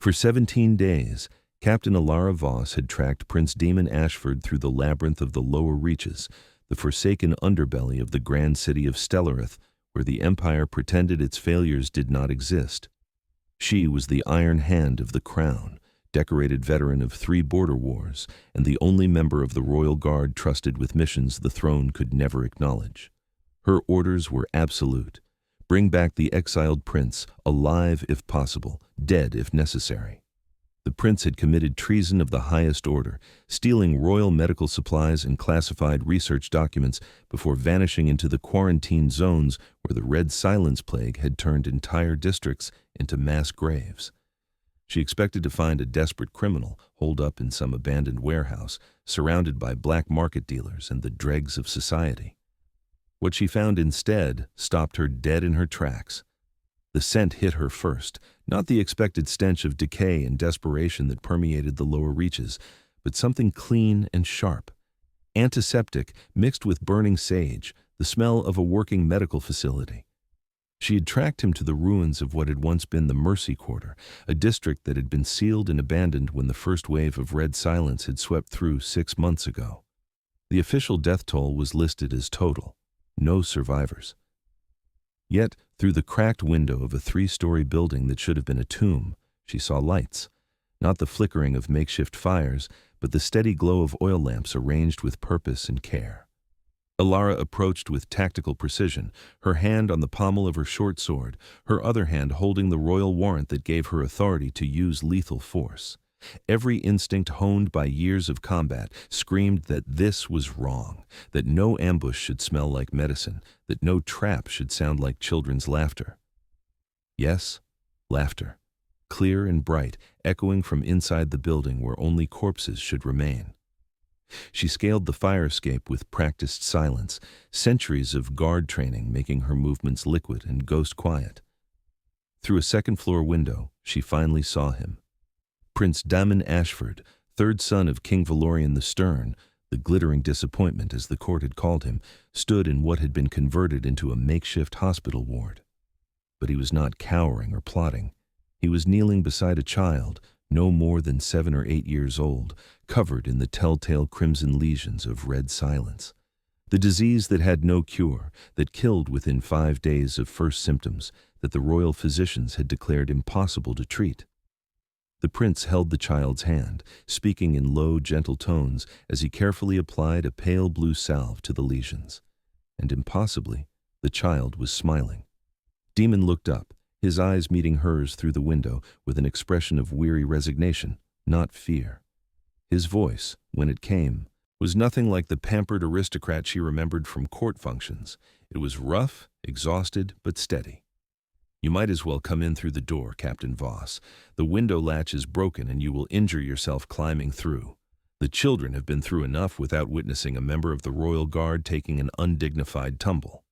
For 17 days, Captain Elara Voss had tracked Prince Daemon Ashford through the labyrinth of the lower reaches, the forsaken underbelly of the grand city of Stellareth, where the Empire pretended its failures did not exist. She was the iron hand of the crown, decorated veteran of 3 border wars, and the only member of the royal guard trusted with missions the throne could never acknowledge. Her orders were absolute. Bring back the exiled prince, alive if possible, dead if necessary. The prince had committed treason of the highest order, stealing royal medical supplies and classified research documents before vanishing into the quarantine zones where the Red Silence plague had turned entire districts into mass graves. She expected to find a desperate criminal holed up in some abandoned warehouse, surrounded by black market dealers and the dregs of society. What she found instead stopped her dead in her tracks. The scent hit her first, not the expected stench of decay and desperation that permeated the lower reaches, but something clean and sharp. Antiseptic mixed with burning sage, the smell of a working medical facility. She had tracked him to the ruins of what had once been the Mercy Quarter, a district that had been sealed and abandoned when the first wave of Red Silence had swept through 6 months ago. The official death toll was listed as total. No survivors. Yet, through the cracked window of a 3-story building that should have been a tomb, she saw lights. Not the flickering of makeshift fires, but the steady glow of oil lamps arranged with purpose and care. Elara approached with tactical precision, her hand on the pommel of her short sword, her other hand holding the royal warrant that gave her authority to use lethal force. Every instinct honed by years of combat screamed that this was wrong, that no ambush should smell like medicine, that no trap should sound like children's laughter. Yes, laughter, clear and bright, echoing from inside the building where only corpses should remain. She scaled the fire escape with practiced silence, centuries of guard training making her movements liquid and ghost quiet. Through a second-floor window, she finally saw him. Prince Daemon Ashford, 3rd son of King Valorian the Stern, the glittering disappointment as the court had called him, stood in what had been converted into a makeshift hospital ward. But he was not cowering or plotting. He was kneeling beside a child, no more than 7 or 8 years old, covered in the telltale crimson lesions of Red Silence. The disease that had no cure, that killed within 5 days of first symptoms, that the royal physicians had declared impossible to treat. The prince held the child's hand, speaking in low, gentle tones as he carefully applied a pale blue salve to the lesions. And impossibly, the child was smiling. Daemon looked up, his eyes meeting hers through the window with an expression of weary resignation, not fear. His voice, when it came, was nothing like the pampered aristocrat she remembered from court functions. It was rough, exhausted, but steady. You might as well come in through the door, Captain Voss. The window latch is broken and you will injure yourself climbing through. The children have been through enough without witnessing a member of the royal guard taking an undignified tumble.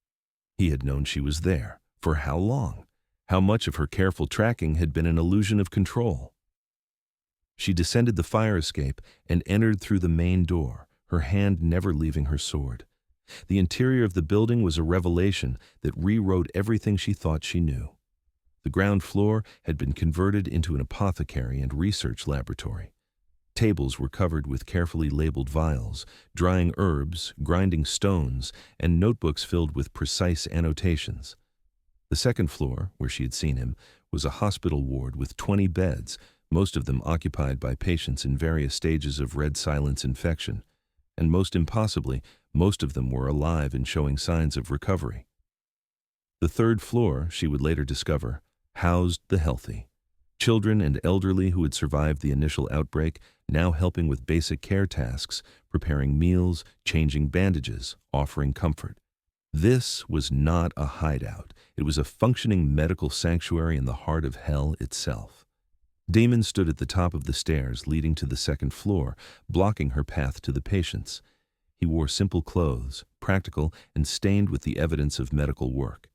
He had known she was there. For how long? How much of her careful tracking had been an illusion of control? She descended the fire escape and entered through the main door, her hand never leaving her sword. The interior of the building was a revelation that rewrote everything she thought she knew. The ground floor had been converted into an apothecary and research laboratory. Tables were covered with carefully labeled vials, drying herbs, grinding stones, and notebooks filled with precise annotations. The second floor, where she had seen him, was a hospital ward with 20 beds, most of them occupied by patients in various stages of Red Silence infection. And most impossibly, most of them were alive and showing signs of recovery. The third floor, she would later discover, housed the healthy. Children and elderly who had survived the initial outbreak, now helping with basic care tasks, preparing meals, changing bandages, offering comfort. This was not a hideout. It was a functioning medical sanctuary in the heart of hell itself. Daemon stood at the top of the stairs leading to the second floor, blocking her path to the patients. He wore simple clothes, practical and stained with the evidence of medical work.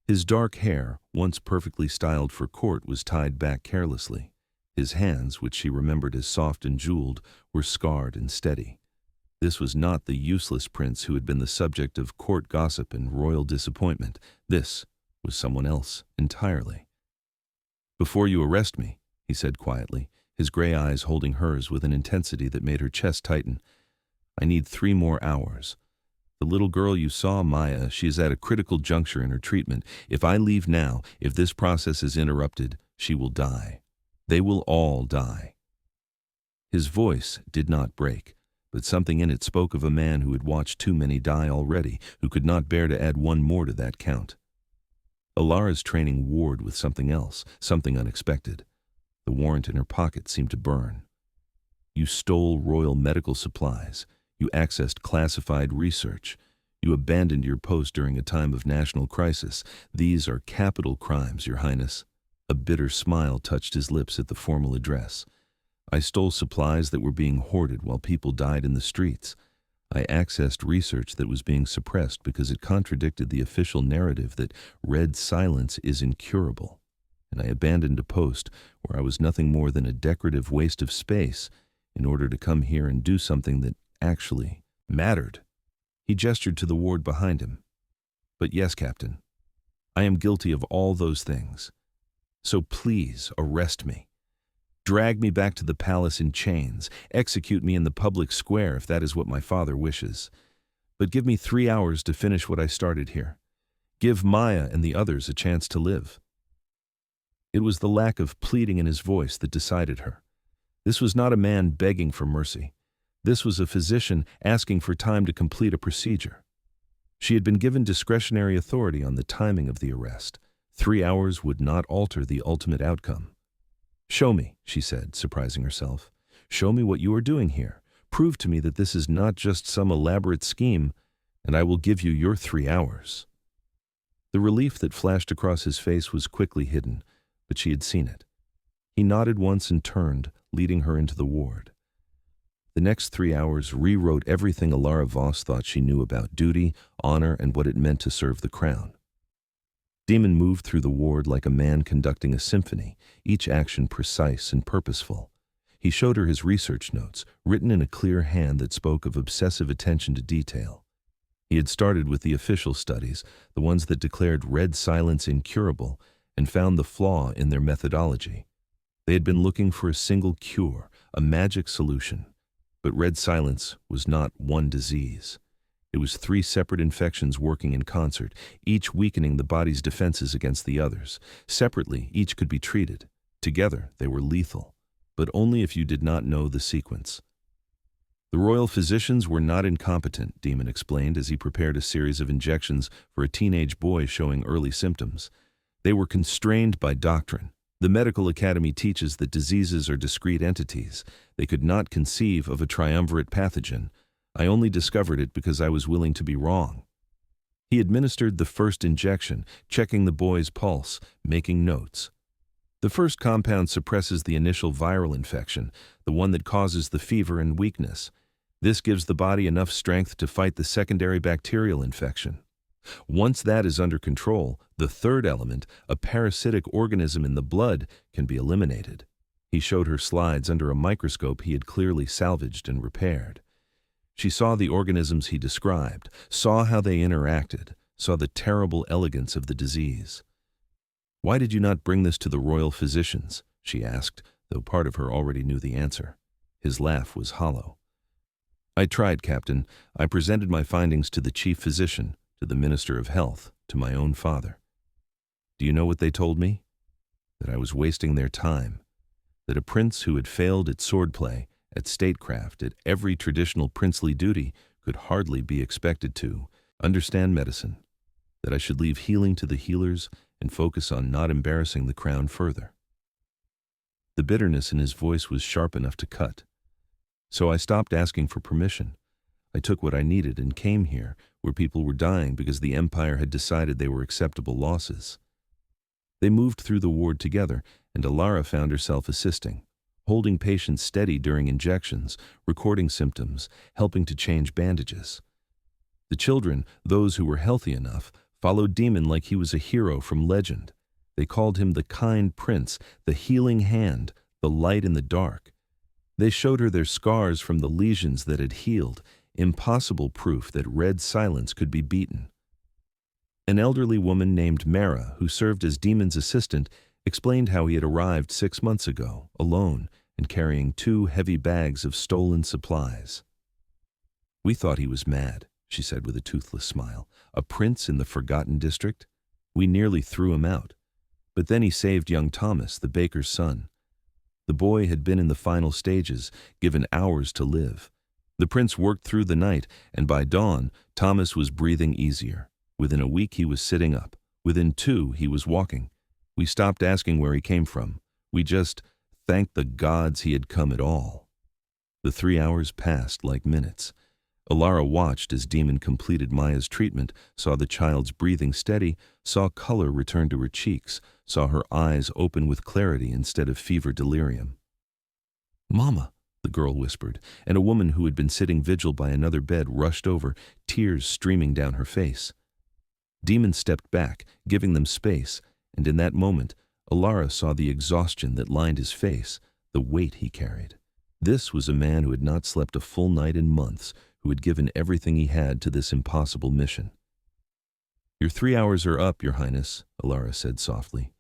His dark hair, once perfectly styled for court, was tied back carelessly. His hands, which she remembered as soft and jeweled, were scarred and steady. This was not the useless prince who had been the subject of court gossip and royal disappointment. This was someone else entirely. "Before you arrest me," he said quietly, his gray eyes holding hers with an intensity that made her chest tighten. I need 3 more hours. The little girl you saw, Maya, she is at a critical juncture in her treatment. If I leave now, if this process is interrupted, she will die. They will all die. His voice did not break, but something in it spoke of a man who had watched too many die already, who could not bear to add one more to that count. Elara's training warred with something else, something unexpected. The warrant in her pocket seemed to burn. You stole royal medical supplies. You accessed classified research. You abandoned your post during a time of national crisis. These are capital crimes, Your Highness. A bitter smile touched his lips at the formal address. I stole supplies that were being hoarded while people died in the streets. I accessed research that was being suppressed because it contradicted the official narrative that red silence is incurable. And I abandoned a post where I was nothing more than a decorative waste of space in order to come here and do something that actually mattered. He gestured to the ward behind him. But yes, Captain, I am guilty of all those things. So please arrest me. Drag me back to the palace in chains. Execute me in the public square if that is what my father wishes. But give me 3 hours to finish what I started here. Give Maya and the others a chance to live. It was the lack of pleading in his voice that decided her. This was not a man begging for mercy. This was a physician asking for time to complete a procedure. She had been given discretionary authority on the timing of the arrest. 3 hours would not alter the ultimate outcome. Show me, she said, surprising herself. Show me what you are doing here. Prove to me that this is not just some elaborate scheme, and I will give you your 3 hours. The relief that flashed across his face was quickly hidden, but she had seen it. He nodded once and turned, leading her into the ward. The next 3 hours rewrote everything Elara Voss thought she knew about duty, honor, and what it meant to serve the crown. Daemon moved through the ward like a man conducting a symphony, each action precise and purposeful. He showed her his research notes, written in a clear hand that spoke of obsessive attention to detail. He had started with the official studies, the ones that declared red silence incurable, and found the flaw in their methodology. They had been looking for a single cure, a magic solution. But red silence was not one disease. It was 3 separate infections working in concert, each weakening the body's defenses against the others. Separately, each could be treated. Together, they were lethal, but only if you did not know the sequence. The royal physicians were not incompetent, Daemon explained as he prepared a series of injections for a teenage boy showing early symptoms. They were constrained by doctrine. The medical academy teaches that diseases are discrete entities. They could not conceive of a triumvirate pathogen. I only discovered it because I was willing to be wrong. He administered the first injection, checking the boy's pulse, making notes. The first compound suppresses the initial viral infection, the one that causes the fever and weakness. This gives the body enough strength to fight the secondary bacterial infection. Once that is under control, the third element, a parasitic organism in the blood, can be eliminated. He showed her slides under a microscope he had clearly salvaged and repaired. She saw the organisms he described, saw how they interacted, saw the terrible elegance of the disease. Why did you not bring this to the royal physicians? She asked, though part of her already knew the answer. His laugh was hollow. I tried, Captain. I presented my findings to the chief physician, to the Minister of Health, to my own father. Do you know what they told me? That I was wasting their time. That a prince who had failed at swordplay, at statecraft, at every traditional princely duty, could hardly be expected to understand medicine. That I should leave healing to the healers and focus on not embarrassing the crown further. The bitterness in his voice was sharp enough to cut. So I stopped asking for permission. I took what I needed and came here, where people were dying because the Empire had decided they were acceptable losses. They moved through the ward together, and Elara found herself assisting, holding patients steady during injections, recording symptoms, helping to change bandages. The children, those who were healthy enough, followed Daemon like he was a hero from legend. They called him the kind prince, the healing hand, the light in the dark. They showed her their scars from the lesions that had healed, impossible proof that red silence could be beaten. An elderly woman named Mara, who served as Daemon's assistant, explained how he had arrived 6 months ago, alone, and carrying 2 heavy bags of stolen supplies. "We thought he was mad," she said with a toothless smile. "A prince in the forgotten district? We nearly threw him out. But then he saved young Thomas, the baker's son. The boy had been in the final stages, given hours to live. The prince worked through the night, and by dawn, Thomas was breathing easier. Within a week he was sitting up. Within 2, he was walking. We stopped asking where he came from. We just thanked the gods he had come at all." The 3 hours passed like minutes. Elara watched as Daemon completed Maya's treatment, saw the child's breathing steady, saw color return to her cheeks, saw her eyes open with clarity instead of fever delirium. "Mama," the girl whispered, and a woman who had been sitting vigil by another bed rushed over, tears streaming down her face. Daemon stepped back, giving them space, and in that moment, Elara saw the exhaustion that lined his face, the weight he carried. This was a man who had not slept a full night in months, who had given everything he had to this impossible mission. "Your 3 hours are up, Your Highness," Elara said softly.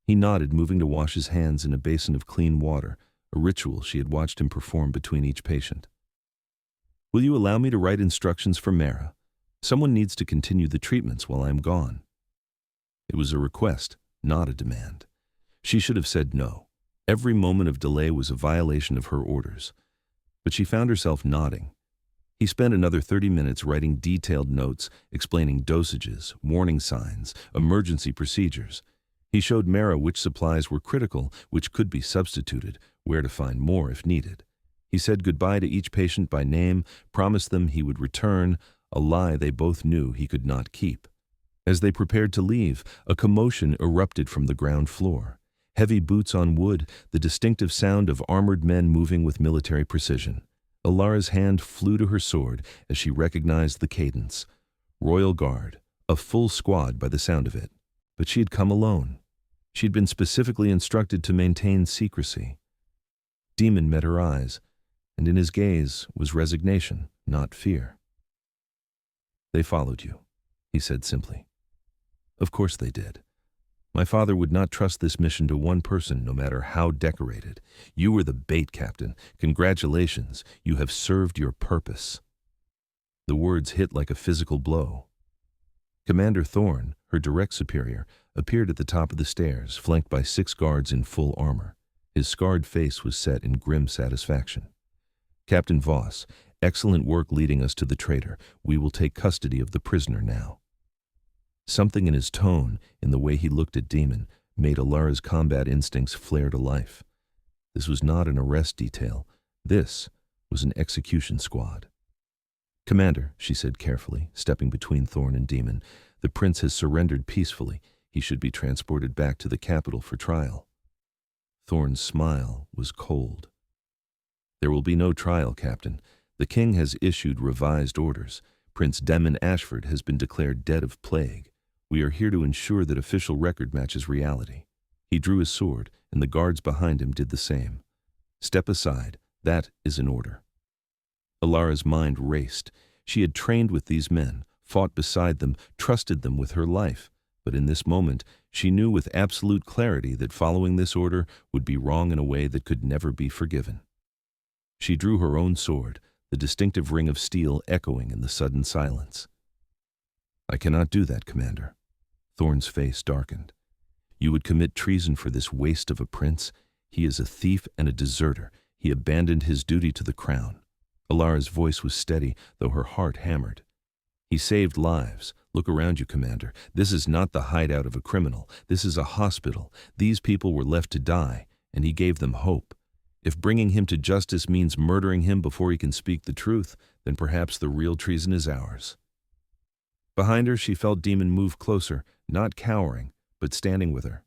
He nodded, moving to wash his hands in a basin of clean water, a ritual she had watched him perform between each patient. "Will you allow me to write instructions for Mara? Someone needs to continue the treatments while I am gone." It was a request, not a demand. She should have said no. Every moment of delay was a violation of her orders. But she found herself nodding. He spent another 30 minutes writing detailed notes, explaining dosages, warning signs, emergency procedures. He showed Mara which supplies were critical, which could be substituted, where to find more if needed. He said goodbye to each patient by name, promised them he would return, a lie they both knew he could not keep. As they prepared to leave, a commotion erupted from the ground floor. Heavy boots on wood, the distinctive sound of armored men moving with military precision. Elara's hand flew to her sword as she recognized the cadence. Royal Guard, a full squad by the sound of it. But she had come alone. She had been specifically instructed to maintain secrecy. Daemon met her eyes, and in his gaze was resignation, not fear. "They followed you," he said simply. "Of course they did. My father would not trust this mission to one person, no matter how decorated. You were the bait, Captain. Congratulations, you have served your purpose." The words hit like a physical blow. Commander Thorne, her direct superior, appeared at the top of the stairs, flanked by 6 guards in full armor. His scarred face was set in grim satisfaction. "Captain Voss, excellent work leading us to the traitor. We will take custody of the prisoner now." Something in his tone, in the way he looked at Daemon, made Elara's combat instincts flare to life. This was not an arrest detail. This was an execution squad. "Commander," she said carefully, stepping between Thorne and Daemon, "the prince has surrendered peacefully. He should be transported back to the capital for trial." Thorne's smile was cold. "There will be no trial, Captain. The king has issued revised orders. Prince Daemon Ashford has been declared dead of plague. We are here to ensure that official record matches reality." He drew his sword, and the guards behind him did the same. "Step aside. That is an order." Elara's mind raced. She had trained with these men, fought beside them, trusted them with her life. But in this moment, she knew with absolute clarity that following this order would be wrong in a way that could never be forgiven. She drew her own sword, the distinctive ring of steel echoing in the sudden silence. "I cannot do that, Commander." Thorne's face darkened. "You would commit treason for this waste of a prince. He is a thief and a deserter. He abandoned his duty to the crown." Elara's voice was steady, though her heart hammered. "He saved lives. Look around you, Commander. This is not the hideout of a criminal. This is a hospital. These people were left to die, and he gave them hope. If bringing him to justice means murdering him before he can speak the truth, then perhaps the real treason is ours." Behind her, she felt Daemon move closer, not cowering, but standing with her.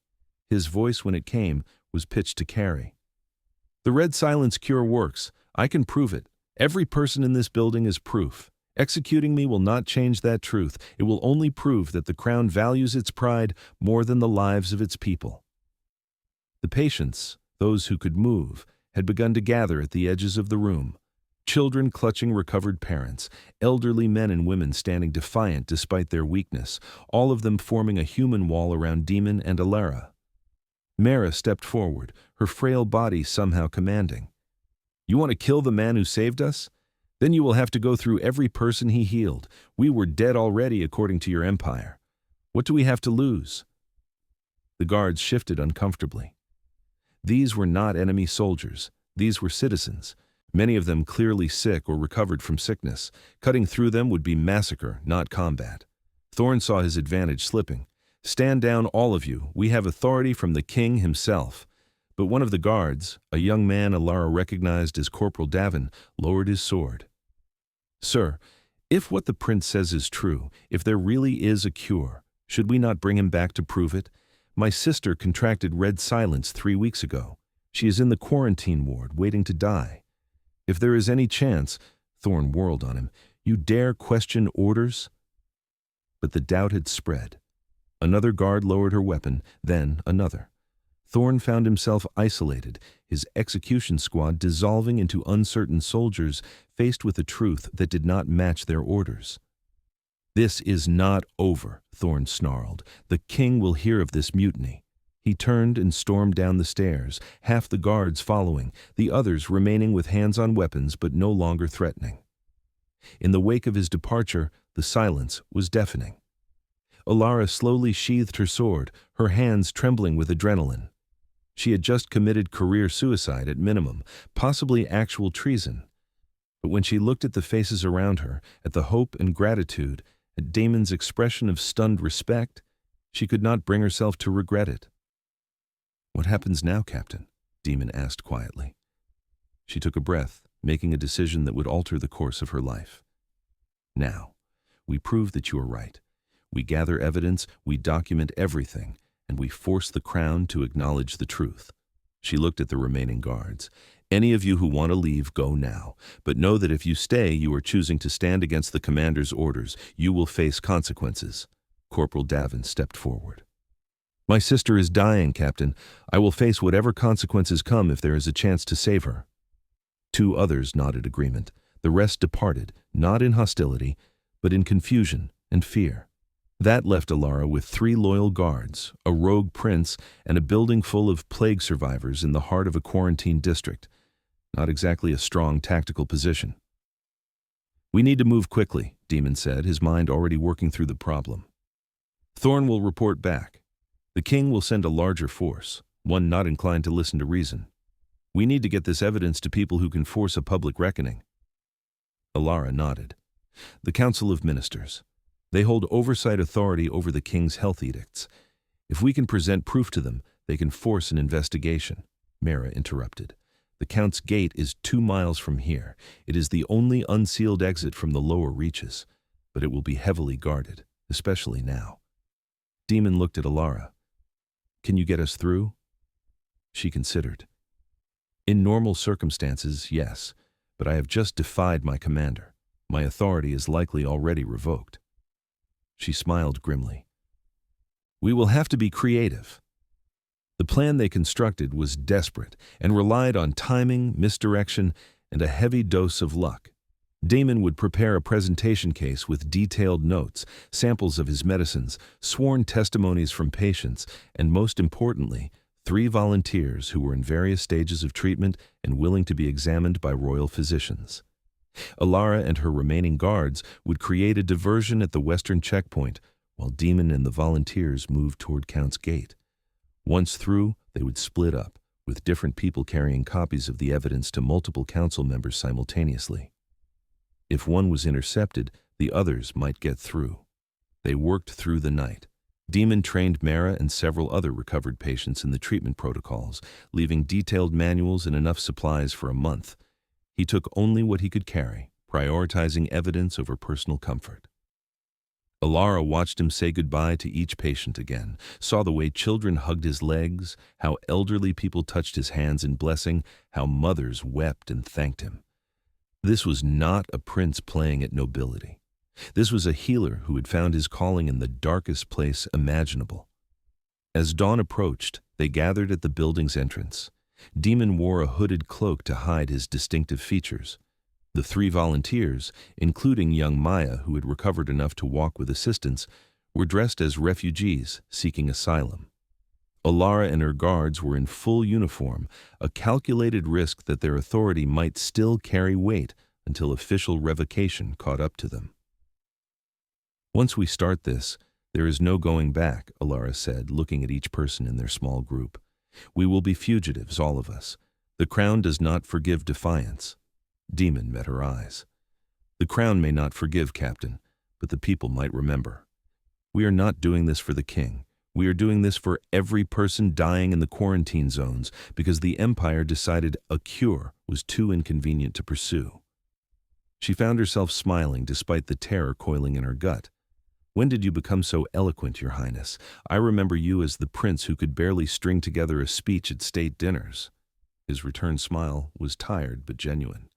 His voice, when it came, was pitched to carry. "The red silence cure works. I can prove it. Every person in this building is proof. Executing me will not change that truth. It will only prove that the crown values its pride more than the lives of its people." The patients, those who could move, had begun to gather at the edges of the room. Children clutching recovered parents, elderly men and women standing defiant despite their weakness, all of them forming a human wall around Daemon and Elara. Mara stepped forward, her frail body somehow commanding. "You want to kill the man who saved us? Then you will have to go through every person he healed. We were dead already according to your empire. What do we have to lose?" The guards shifted uncomfortably. These were not enemy soldiers. These were citizens, many of them clearly sick or recovered from sickness. Cutting through them would be massacre, not combat. Thorn saw his advantage slipping. "Stand down, all of you. We have authority from the king himself." But one of the guards, a young man Elara recognized as Corporal Davin, lowered his sword. "Sir, if what the prince says is true, if there really is a cure, should we not bring him back to prove it? My sister contracted red silence 3 weeks ago. She is in the quarantine ward, waiting to die. If there is any chance," Thorn whirled on him, "you dare question orders?" But the doubt had spread. Another guard lowered her weapon, then another. Thorn found himself isolated, his execution squad dissolving into uncertain soldiers faced with a truth that did not match their orders. "This is not over," Thorn snarled. "The king will hear of this mutiny." He turned and stormed down the stairs, half the guards following, the others remaining with hands on weapons but no longer threatening. In the wake of his departure, the silence was deafening. Elara slowly sheathed her sword, her hands trembling with adrenaline. She had just committed career suicide at minimum, possibly actual treason. But when she looked at the faces around her, at the hope and gratitude, at Daemon's expression of stunned respect, she could not bring herself to regret it. "What happens now, Captain?" Daemon asked quietly. She took a breath, making a decision that would alter the course of her life. "Now, we prove that you are right. We gather evidence, we document everything, and we force the crown to acknowledge the truth." She looked at the remaining guards. "Any of you who want to leave, go now. But know that if you stay, you are choosing to stand against the commander's orders. You will face consequences." Corporal Davin stepped forward. "My sister is dying, Captain. I will face whatever consequences come if there is a chance to save her." 2 others nodded agreement. The rest departed, not in hostility, but in confusion and fear. That left Elara with 3 loyal guards, a rogue prince, and a building full of plague survivors in the heart of a quarantine district. Not exactly a strong tactical position. "We need to move quickly," Daemon said, his mind already working through the problem. "Thorn will report back. The king will send a larger force, one not inclined to listen to reason. We need to get this evidence to people who can force a public reckoning." Elara nodded. "The Council of Ministers. They hold oversight authority over the king's health edicts. If we can present proof to them, they can force an investigation." Mara interrupted. "The Count's gate is 2 miles from here. It is the only unsealed exit from the lower reaches, but it will be heavily guarded, especially now." Daemon looked at Elara. "Can you get us through?" She considered. "In normal circumstances, yes, but I have just defied my commander. My authority is likely already revoked." She smiled grimly. "We will have to be creative." The plan they constructed was desperate and relied on timing, misdirection, and a heavy dose of luck. Daemon would prepare a presentation case with detailed notes, samples of his medicines, sworn testimonies from patients, and most importantly, 3 volunteers who were in various stages of treatment and willing to be examined by royal physicians. Elara and her remaining guards would create a diversion at the western checkpoint, while Daemon and the volunteers moved toward Count's Gate. Once through, they would split up, with different people carrying copies of the evidence to multiple council members simultaneously. If one was intercepted, the others might get through. They worked through the night. Daemon trained Mara and several other recovered patients in the treatment protocols, leaving detailed manuals and enough supplies for a month. He took only what he could carry, prioritizing evidence over personal comfort. Elara watched him say goodbye to each patient again, saw the way children hugged his legs, how elderly people touched his hands in blessing, how mothers wept and thanked him. This was not a prince playing at nobility. This was a healer who had found his calling in the darkest place imaginable. As dawn approached, they gathered at the building's entrance. Daemon wore a hooded cloak to hide his distinctive features. The 3 volunteers, including young Maya, who had recovered enough to walk with assistance, were dressed as refugees seeking asylum. Elara and her guards were in full uniform, a calculated risk that their authority might still carry weight until official revocation caught up to them. "Once we start this, there is no going back," Elara said, looking at each person in their small group. "We will be fugitives, all of us. The Crown does not forgive defiance." Daemon met her eyes. "The Crown may not forgive, Captain, but the people might remember. We are not doing this for the king. We are doing this for every person dying in the quarantine zones because the Empire decided a cure was too inconvenient to pursue." She found herself smiling despite the terror coiling in her gut. "When did you become so eloquent, Your Highness? I remember you as the prince who could barely string together a speech at state dinners." His return smile was tired but genuine.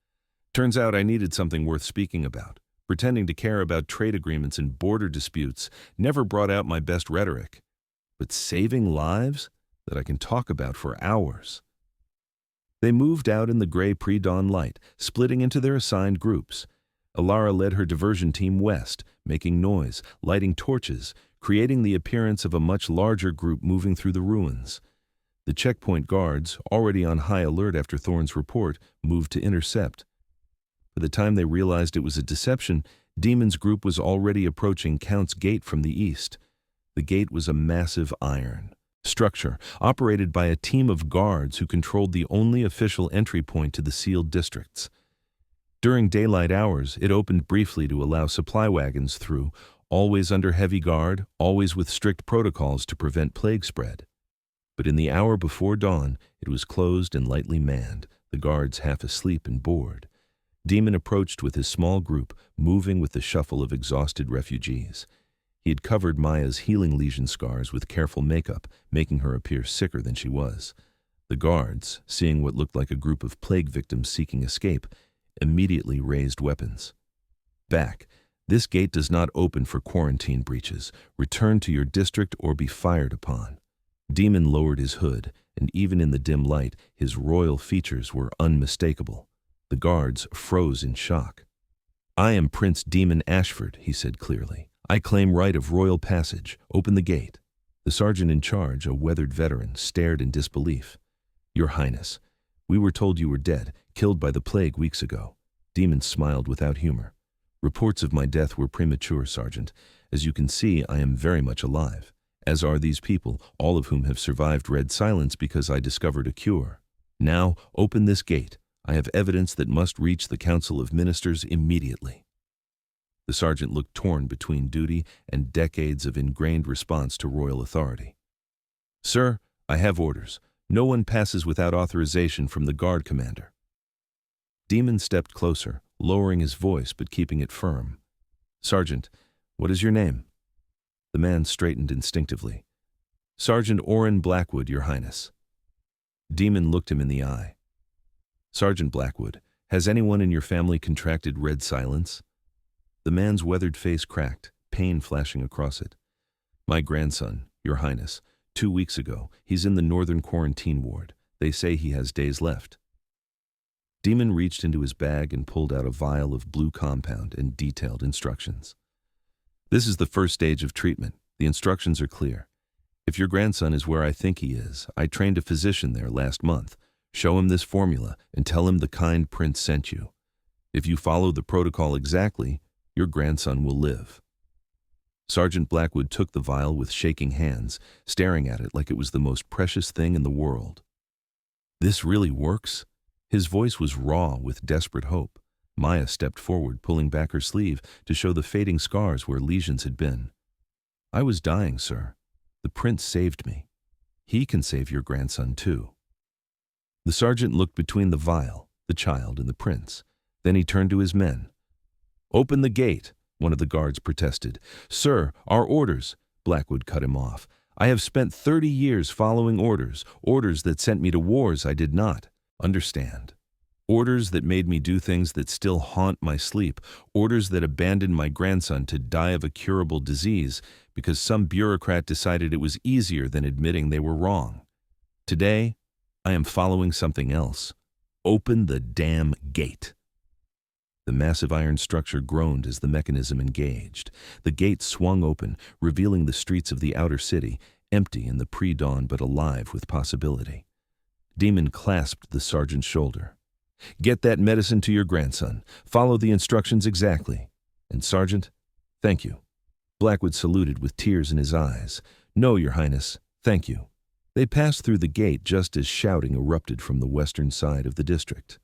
"Turns out I needed something worth speaking about. Pretending to care about trade agreements and border disputes never brought out my best rhetoric. But saving lives? That I can talk about for hours." They moved out in the gray pre-dawn light, splitting into their assigned groups. Elara led her diversion team west, making noise, lighting torches, creating the appearance of a much larger group moving through the ruins. The checkpoint guards, already on high alert after Thorne's report, moved to intercept. By the time they realized it was a deception, Daemon's group was already approaching Count's Gate from the east. The gate was a massive iron structure operated by a team of guards who controlled the only official entry point to the sealed districts. During daylight hours, it opened briefly to allow supply wagons through, always under heavy guard, always with strict protocols to prevent plague spread. But in the hour before dawn, it was closed and lightly manned, the guards half asleep and bored. Daemon approached with his small group, moving with the shuffle of exhausted refugees. He had covered Maya's healing lesion scars with careful makeup, making her appear sicker than she was. The guards, seeing what looked like a group of plague victims seeking escape, immediately raised weapons. "Back. This gate does not open for quarantine breaches. Return to your district or be fired upon." Daemon lowered his hood, and even in the dim light, his royal features were unmistakable. The guards froze in shock. "I am Prince Daemon Ashford," he said clearly. "I claim right of royal passage. Open the gate." The sergeant in charge, a weathered veteran, stared in disbelief. "Your Highness, we were told you were dead, killed by the plague weeks ago." Daemon smiled without humor. "Reports of my death were premature, Sergeant. As you can see, I am very much alive, as are these people, all of whom have survived red silence because I discovered a cure. Now, open this gate. I have evidence that must reach the Council of Ministers immediately." The sergeant looked torn between duty and decades of ingrained response to royal authority. "Sir, I have orders. No one passes without authorization from the guard commander." Daemon stepped closer, lowering his voice but keeping it firm. "Sergeant, what is your name?" The man straightened instinctively. "Sergeant Orrin Blackwood, Your Highness." Daemon looked him in the eye. "Sergeant Blackwood, has anyone in your family contracted red silence?" The man's weathered face cracked, pain flashing across it. "My grandson, Your Highness. 2 weeks ago. He's in the northern quarantine ward. They say he has days left." Daemon reached into his bag and pulled out a vial of blue compound and detailed instructions. "This is the first stage of treatment. The instructions are clear. If your grandson is where I think he is, I trained a physician there last month. Show him this formula and tell him the kind prince sent you. If you follow the protocol exactly, your grandson will live." Sergeant Blackwood took the vial with shaking hands, staring at it like it was the most precious thing in the world. "This really works?" His voice was raw with desperate hope. Maya stepped forward, pulling back her sleeve to show the fading scars where lesions had been. "I was dying, sir. The prince saved me. He can save your grandson, too." The sergeant looked between the vial, the child, and the prince. Then he turned to his men. "Open the gate," one of the guards protested. "Sir, our orders." Blackwood cut him off. "I have spent 30 years following orders that sent me to wars I did not understand. Orders that made me do things that still haunt my sleep. Orders that abandoned my grandson to die of a curable disease because some bureaucrat decided it was easier than admitting they were wrong. Today, I am following something else. Open the damn gate." The massive iron structure groaned as the mechanism engaged. The gate swung open, revealing the streets of the outer city, empty in the pre-dawn but alive with possibility. Daemon clasped the sergeant's shoulder. "Get that medicine to your grandson. Follow the instructions exactly. And Sergeant, thank you." Blackwood saluted with tears in his eyes. "No, Your Highness, thank you." They passed through the gate just as shouting erupted from the western side of the district.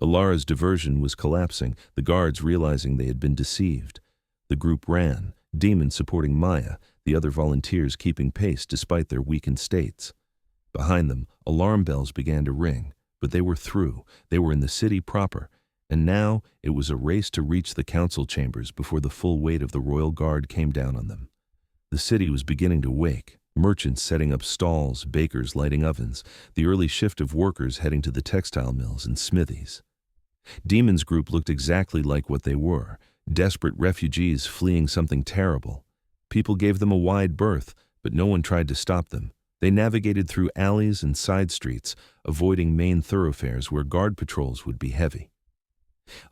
Elara's diversion was collapsing, the guards realizing they had been deceived. The group ran, Daemon supporting Maya, the other volunteers keeping pace despite their weakened states. Behind them, alarm bells began to ring, but they were through. They were in the city proper, and now it was a race to reach the council chambers before the full weight of the royal guard came down on them. The city was beginning to wake, merchants setting up stalls, bakers lighting ovens, the early shift of workers heading to the textile mills and smithies. Daemon's group looked exactly like what they were, desperate refugees fleeing something terrible. People gave them a wide berth, but no one tried to stop them. They navigated through alleys and side streets, avoiding main thoroughfares where guard patrols would be heavy.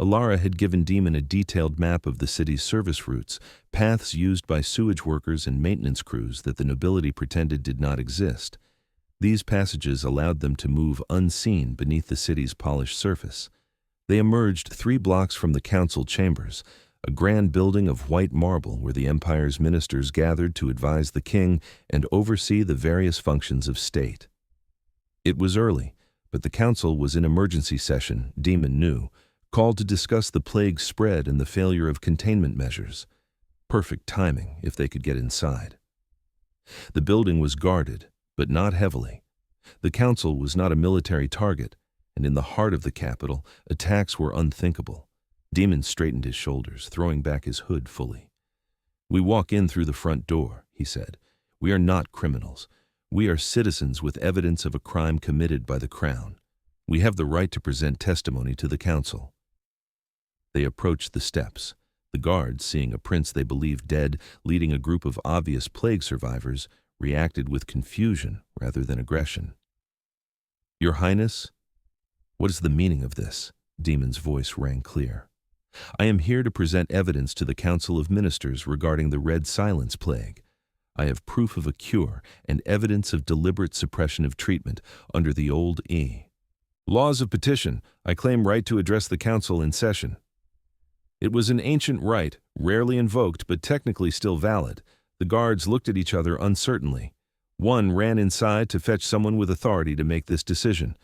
Elara had given Daemon a detailed map of the city's service routes, paths used by sewage workers and maintenance crews that the nobility pretended did not exist. These passages allowed them to move unseen beneath the city's polished surface. They emerged 3 blocks from the council chambers, a grand building of white marble where the empire's ministers gathered to advise the king and oversee the various functions of state. It was early, but the council was in emergency session, Daemon knew, called to discuss the plague's spread and the failure of containment measures. Perfect timing if they could get inside. The building was guarded, but not heavily. The council was not a military target, and in the heart of the capital, attacks were unthinkable. Daemon straightened his shoulders, throwing back his hood fully. "We walk in through the front door," he said. "We are not criminals. We are citizens with evidence of a crime committed by the crown. We have the right to present testimony to the council." They approached the steps. The guards, seeing a prince they believed dead, leading a group of obvious plague survivors, reacted with confusion rather than aggression. "Your Highness, what is the meaning of this?" Daemon's voice rang clear. "I am here to present evidence to the Council of Ministers regarding the Red Silence Plague. I have proof of a cure and evidence of deliberate suppression of treatment under the old laws of petition. I claim right to address the council in session." It was an ancient right, rarely invoked but technically still valid. The guards looked at each other uncertainly. One ran inside to fetch someone with authority to make this decision.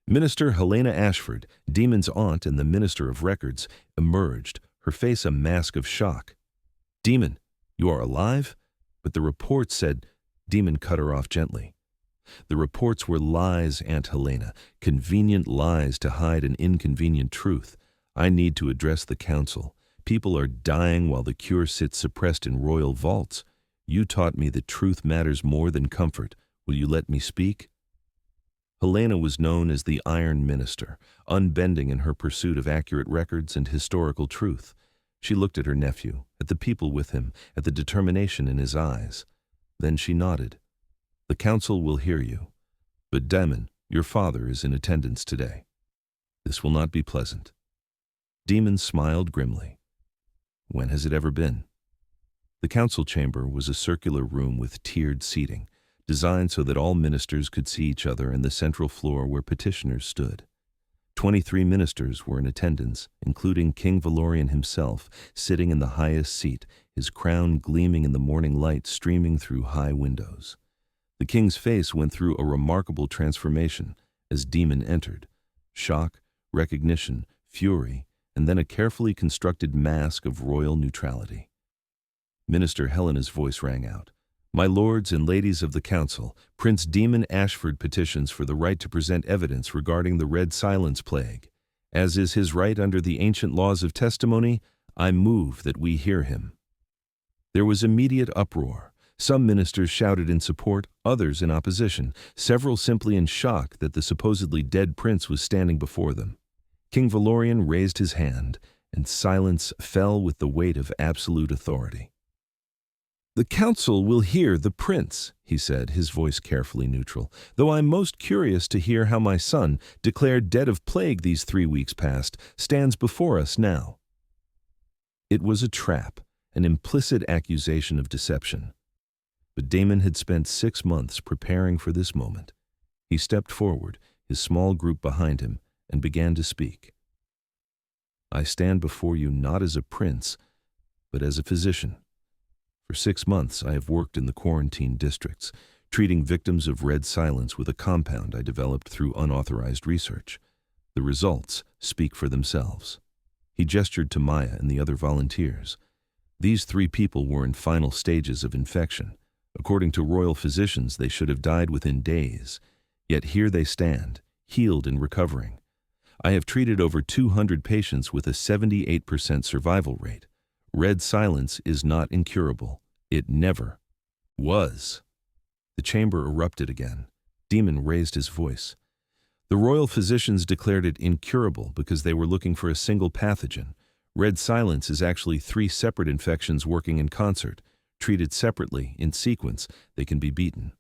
Minister Elara Ashford, Daemon's aunt and the Minister of Records, emerged, her face a mask of shock. "Daemon, you are alive?" But the reports said. Daemon cut her off gently. "The reports were lies, Aunt Helena, convenient lies to hide an inconvenient truth. I need to address the council. People are dying while the cure sits suppressed in royal vaults. You taught me that truth matters more than comfort. Will you let me speak?" Helena was known as the Iron Minister, unbending in her pursuit of accurate records and historical truth. She looked at her nephew, at the people with him, at the determination in his eyes. Then she nodded. "The council will hear you. But Daemon, your father is in attendance today. This will not be pleasant." Daemon smiled grimly. "When has it ever been?" The council chamber was a circular room with tiered seating, designed so that all ministers could see each other and the central floor where petitioners stood. 23 ministers were in attendance, including King Valorian himself, sitting in the highest seat, his crown gleaming in the morning light streaming through high windows. The king's face went through a remarkable transformation as Daemon entered. Shock, recognition, fury, and then a carefully constructed mask of royal neutrality. Minister Helena's voice rang out. "My lords and ladies of the council, Prince Daemon Ashford petitions for the right to present evidence regarding the Red Silence Plague. As is his right under the ancient laws of testimony, I move that we hear him." There was immediate uproar. Some ministers shouted in support, others in opposition, several simply in shock that the supposedly dead prince was standing before them. King Valorian raised his hand, and silence fell with the weight of absolute authority. "The council will hear the prince," he said, his voice carefully neutral, "though I'm most curious to hear how my son, declared dead of plague these 3 weeks past, stands before us now." It was a trap, an implicit accusation of deception. But Daemon had spent 6 months preparing for this moment. He stepped forward, his small group behind him, and began to speak. I stand before you not as a prince, but as a physician. For 6 months I have worked in the quarantine districts, treating victims of red silence with a compound I developed through unauthorized research. The results speak for themselves. He gestured to Maya and the other volunteers. These 3 people were in final stages of infection. According to royal physicians, they should have died within days. Yet here they stand, healed and recovering. I have treated over 200 patients with a 78% survival rate. Red silence is not incurable. It never was. The chamber erupted again. Daemon raised his voice. The royal physicians declared it incurable because they were looking for a single pathogen. Red silence is actually 3 separate infections working in concert. Treated separately, in sequence, they can be beaten.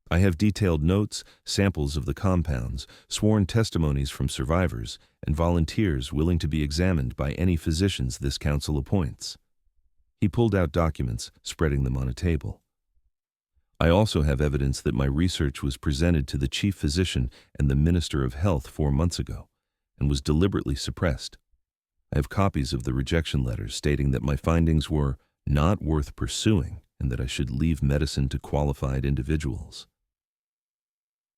I have detailed notes, samples of the compounds, sworn testimonies from survivors, and volunteers willing to be examined by any physicians this council appoints. He pulled out documents, spreading them on a table. I also have evidence that my research was presented to the chief physician and the Minister of Health 4 months ago, and was deliberately suppressed. I have copies of the rejection letters stating that my findings were not worth pursuing and that I should leave medicine to qualified individuals.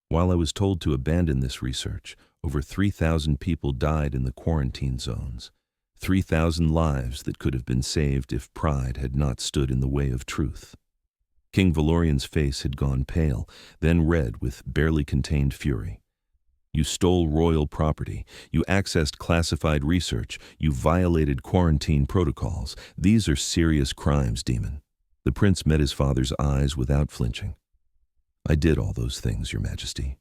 While I was told to abandon this research, over 3,000 people died in the quarantine zones. 3,000 lives that could have been saved if pride had not stood in the way of truth. King Valorian's face had gone pale, then red with barely contained fury. You stole royal property. You accessed classified research. You violated quarantine protocols. These are serious crimes, Daemon. The prince met his father's eyes without flinching. I did all those things, Your Majesty.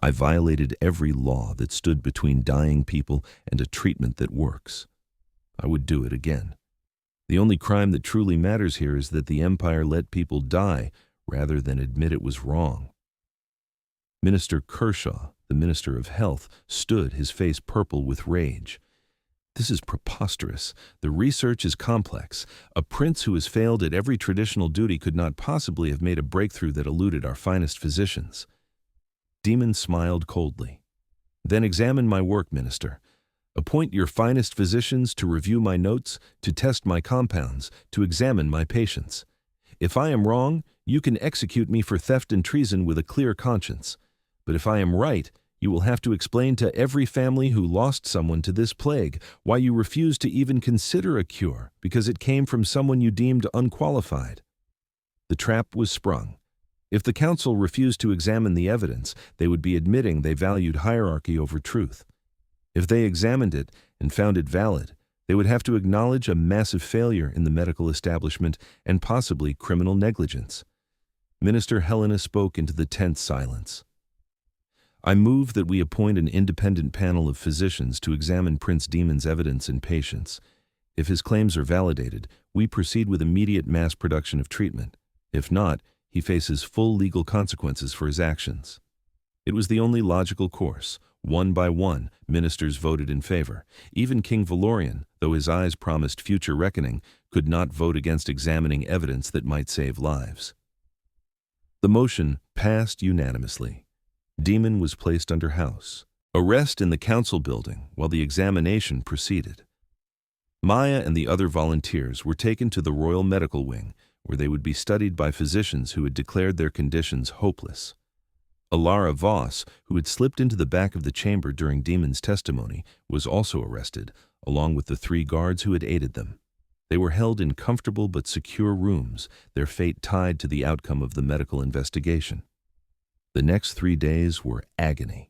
I violated every law that stood between dying people and a treatment that works. I would do it again. The only crime that truly matters here is that the Empire let people die rather than admit it was wrong. Minister Kershaw, the Minister of Health, stood, his face purple with rage. This is preposterous. The research is complex. A prince who has failed at every traditional duty could not possibly have made a breakthrough that eluded our finest physicians. Daemon smiled coldly. Then examine my work, Minister. Appoint your finest physicians to review my notes, to test my compounds, to examine my patients. If I am wrong, you can execute me for theft and treason with a clear conscience. But if I am right, you will have to explain to every family who lost someone to this plague why you refused to even consider a cure because it came from someone you deemed unqualified. The trap was sprung. If the council refused to examine the evidence, they would be admitting they valued hierarchy over truth. If they examined it and found it valid, they would have to acknowledge a massive failure in the medical establishment and possibly criminal negligence. Minister Helena spoke into the tense silence. I move that we appoint an independent panel of physicians to examine Prince Daemon's evidence and patients. If his claims are validated, we proceed with immediate mass production of treatment. If not, he faces full legal consequences for his actions. It was the only logical course. One by one, ministers voted in favor. Even King Valorian, though his eyes promised future reckoning, could not vote against examining evidence that might save lives. The motion passed unanimously. Daemon was placed under house arrest in the council building while the examination proceeded. Maya and the other volunteers were taken to the Royal Medical Wing, where they would be studied by physicians who had declared their conditions hopeless. Elara Voss, who had slipped into the back of the chamber during Daemon's testimony, was also arrested, along with the 3 guards who had aided them. They were held in comfortable but secure rooms, their fate tied to the outcome of the medical investigation. The next 3 days were agony.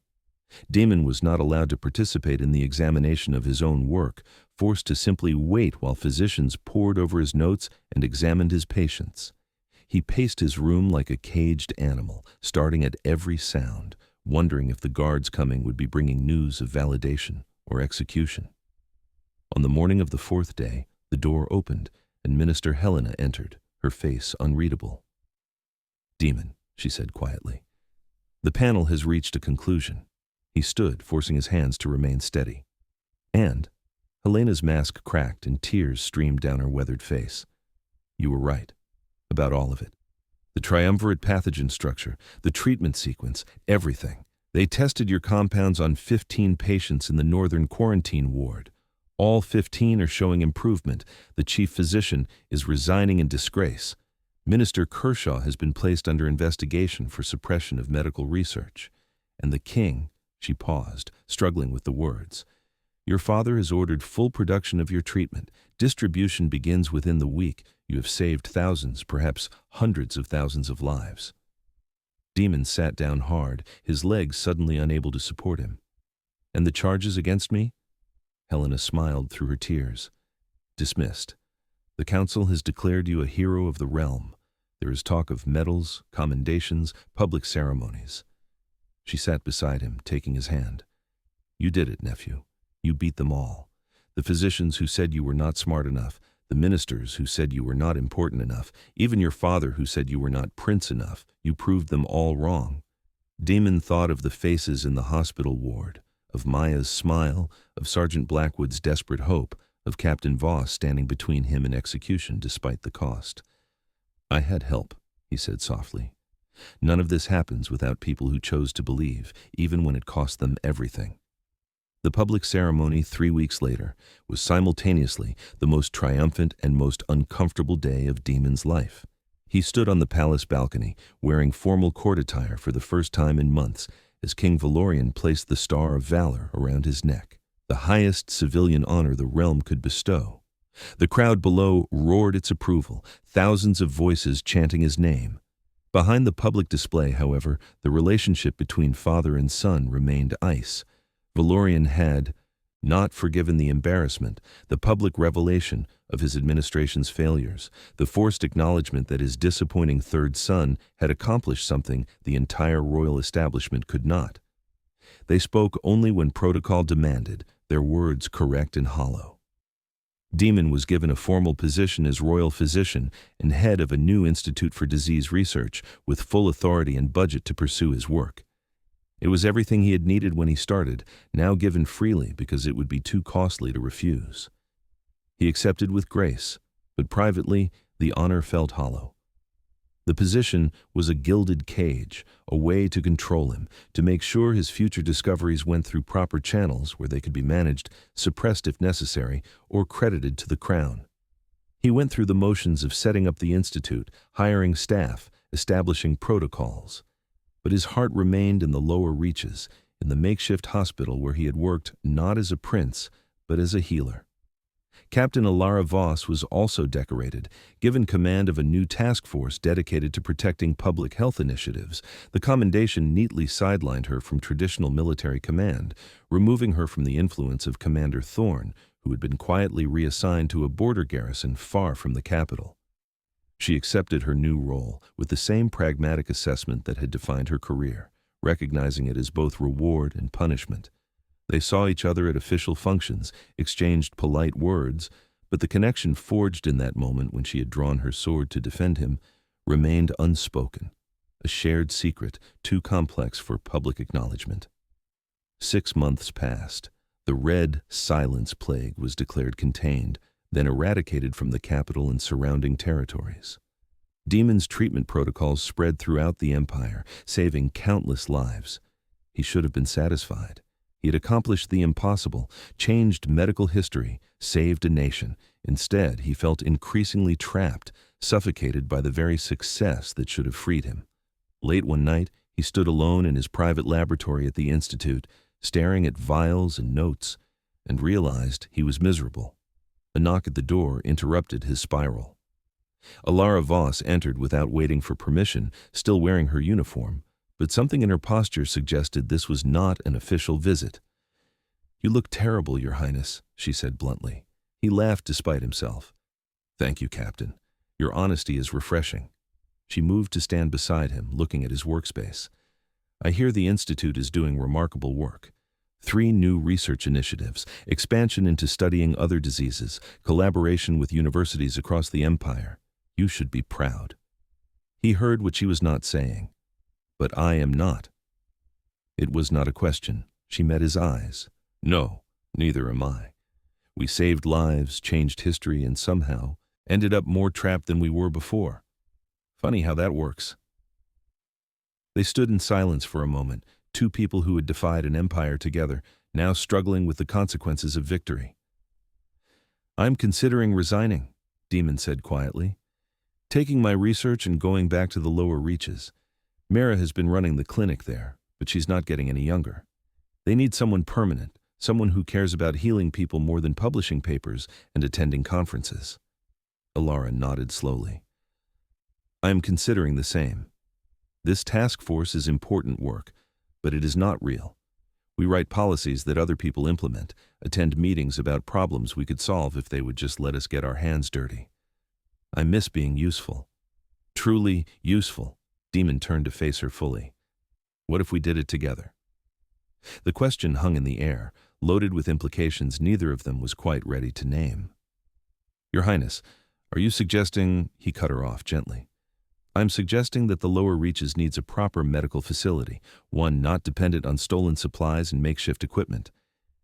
Daemon was not allowed to participate in the examination of his own work, forced to simply wait while physicians pored over his notes and examined his patients. He paced his room like a caged animal, starting at every sound, wondering if the guards coming would be bringing news of validation or execution. On the morning of the 4th day, the door opened, and Minister Helena entered, her face unreadable. "Daemon," she said quietly. "The panel has reached a conclusion." He stood, forcing his hands to remain steady. And Helena's mask cracked and tears streamed down her weathered face. "You were right. About all of it. The triumvirate pathogen structure, the treatment sequence, everything. They tested your compounds on 15 patients in the northern quarantine ward. All 15 are showing improvement. The chief physician is resigning in disgrace. Minister Kershaw has been placed under investigation for suppression of medical research. And the king, she paused, struggling with the words. Your father has ordered full production of your treatment. Distribution begins within the week. You have saved thousands, perhaps hundreds of thousands of lives. Daemon sat down hard, his legs suddenly unable to support him. And the charges against me? Helena smiled through her tears. Dismissed. The council has declared you a hero of the realm. There is talk of medals, commendations, public ceremonies. She sat beside him, taking his hand. You did it, nephew. You beat them all. The physicians who said you were not smart enough, the ministers who said you were not important enough, even your father who said you were not prince enough, you proved them all wrong. Daemon thought of the faces in the hospital ward, of Maya's smile, of Sergeant Blackwood's desperate hope, of Captain Voss standing between him and execution despite the cost. I had help, he said softly. None of this happens without people who chose to believe, even when it cost them everything. The public ceremony 3 weeks later was simultaneously the most triumphant and most uncomfortable day of Daemon's life. He stood on the palace balcony, wearing formal court attire for the first time in months, as King Valorian placed the Star of Valor around his neck, the highest civilian honor the realm could bestow. The crowd below roared its approval, thousands of voices chanting his name. Behind the public display, however, the relationship between father and son remained ice. Valorian had not forgiven the embarrassment, the public revelation of his administration's failures, the forced acknowledgement that his disappointing third son had accomplished something the entire royal establishment could not. They spoke only when protocol demanded, their words correct and hollow. Daemon was given a formal position as royal physician and head of a new institute for disease research with full authority and budget to pursue his work. It was everything he had needed when he started, now given freely because it would be too costly to refuse. He accepted with grace, but privately the honor felt hollow. The position was a gilded cage, a way to control him, to make sure his future discoveries went through proper channels where they could be managed, suppressed if necessary, or credited to the crown. He went through the motions of setting up the institute, hiring staff, establishing protocols. But his heart remained in the lower reaches, in the makeshift hospital where he had worked not as a prince, but as a healer. Captain Elara Voss was also decorated, given command of a new task force dedicated to protecting public health initiatives. The commendation neatly sidelined her from traditional military command, removing her from the influence of Commander Thorne, who had been quietly reassigned to a border garrison far from the capital. She accepted her new role with the same pragmatic assessment that had defined her career, recognizing it as both reward and punishment. They saw each other at official functions, exchanged polite words, but the connection forged in that moment when she had drawn her sword to defend him remained unspoken, a shared secret too complex for public acknowledgement. 6 months passed. The Red Silence Plague was declared contained, then eradicated from the capital and surrounding territories. Daemon's treatment protocols spread throughout the empire, saving countless lives. He should have been satisfied. He had accomplished the impossible, changed medical history, saved a nation. Instead, he felt increasingly trapped, suffocated by the very success that should have freed him. Late one night, he stood alone in his private laboratory at the institute, staring at vials and notes, and realized he was miserable. A knock at the door interrupted his spiral. Elara Voss entered without waiting for permission, still wearing her uniform, but something in her posture suggested this was not an official visit. "You look terrible, Your Highness," she said bluntly. He laughed despite himself. "Thank you, Captain. Your honesty is refreshing." She moved to stand beside him, looking at his workspace. "I hear the Institute is doing remarkable work. 3 new research initiatives, expansion into studying other diseases, collaboration with universities across the empire. You should be proud." He heard what she was not saying. "But I am not." It was not a question. She met his eyes. "No, neither am I. We saved lives, changed history, and somehow ended up more trapped than we were before." Funny how that works. They stood in silence for a moment, two people who had defied an empire together, now struggling with the consequences of victory. "I'm considering resigning," Daemon said quietly. "Taking my research and going back to the lower reaches. Mara has been running the clinic there, but she's not getting any younger. They need someone permanent, someone who cares about healing people more than publishing papers and attending conferences." Elara nodded slowly. "I am considering the same. This task force is important work, but it is not real. We write policies that other people implement, attend meetings about problems we could solve if they would just let us get our hands dirty. I miss being useful. Truly useful." Daemon turned to face her fully. "What if we did it together?" The question hung in the air, loaded with implications neither of them was quite ready to name. "Your Highness, are you suggesting—" He cut her off gently. "I'm suggesting that the lower reaches needs a proper medical facility, one not dependent on stolen supplies and makeshift equipment.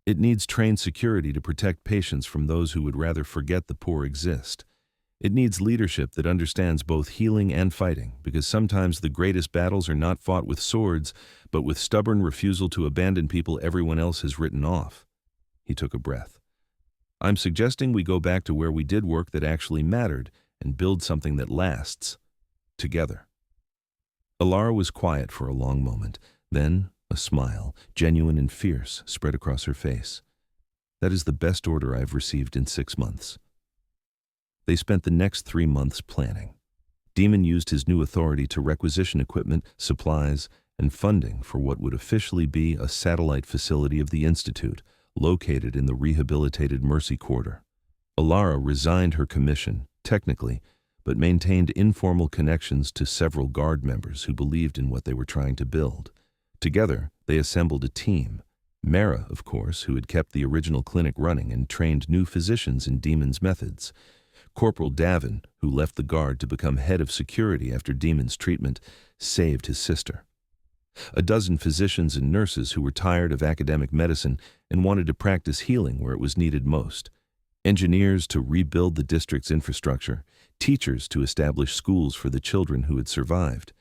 It needs trained security to protect patients from those who would rather forget the poor exist. It needs leadership that understands both healing and fighting, because sometimes the greatest battles are not fought with swords, but with stubborn refusal to abandon people everyone else has written off." He took a breath. "I'm suggesting we go back to where we did work that actually mattered and build something that lasts. Together." Elara was quiet for a long moment. Then a smile, genuine and fierce, spread across her face. "That is the best order I've received in 6 months." They spent the next 3 months planning. Daemon used his new authority to requisition equipment, supplies, and funding for what would officially be a satellite facility of the Institute, located in the rehabilitated Mercy Quarter. Elara resigned her commission, technically, but maintained informal connections to several Guard members who believed in what they were trying to build. Together, they assembled a team. Mara, of course, who had kept the original clinic running and trained new physicians in Daemon's methods. Corporal Davin, who left the Guard to become head of security after Daemon's treatment, saved his sister. A dozen physicians and nurses who were tired of academic medicine and wanted to practice healing where it was needed most. Engineers to rebuild the district's infrastructure, teachers to establish schools for the children who had survived.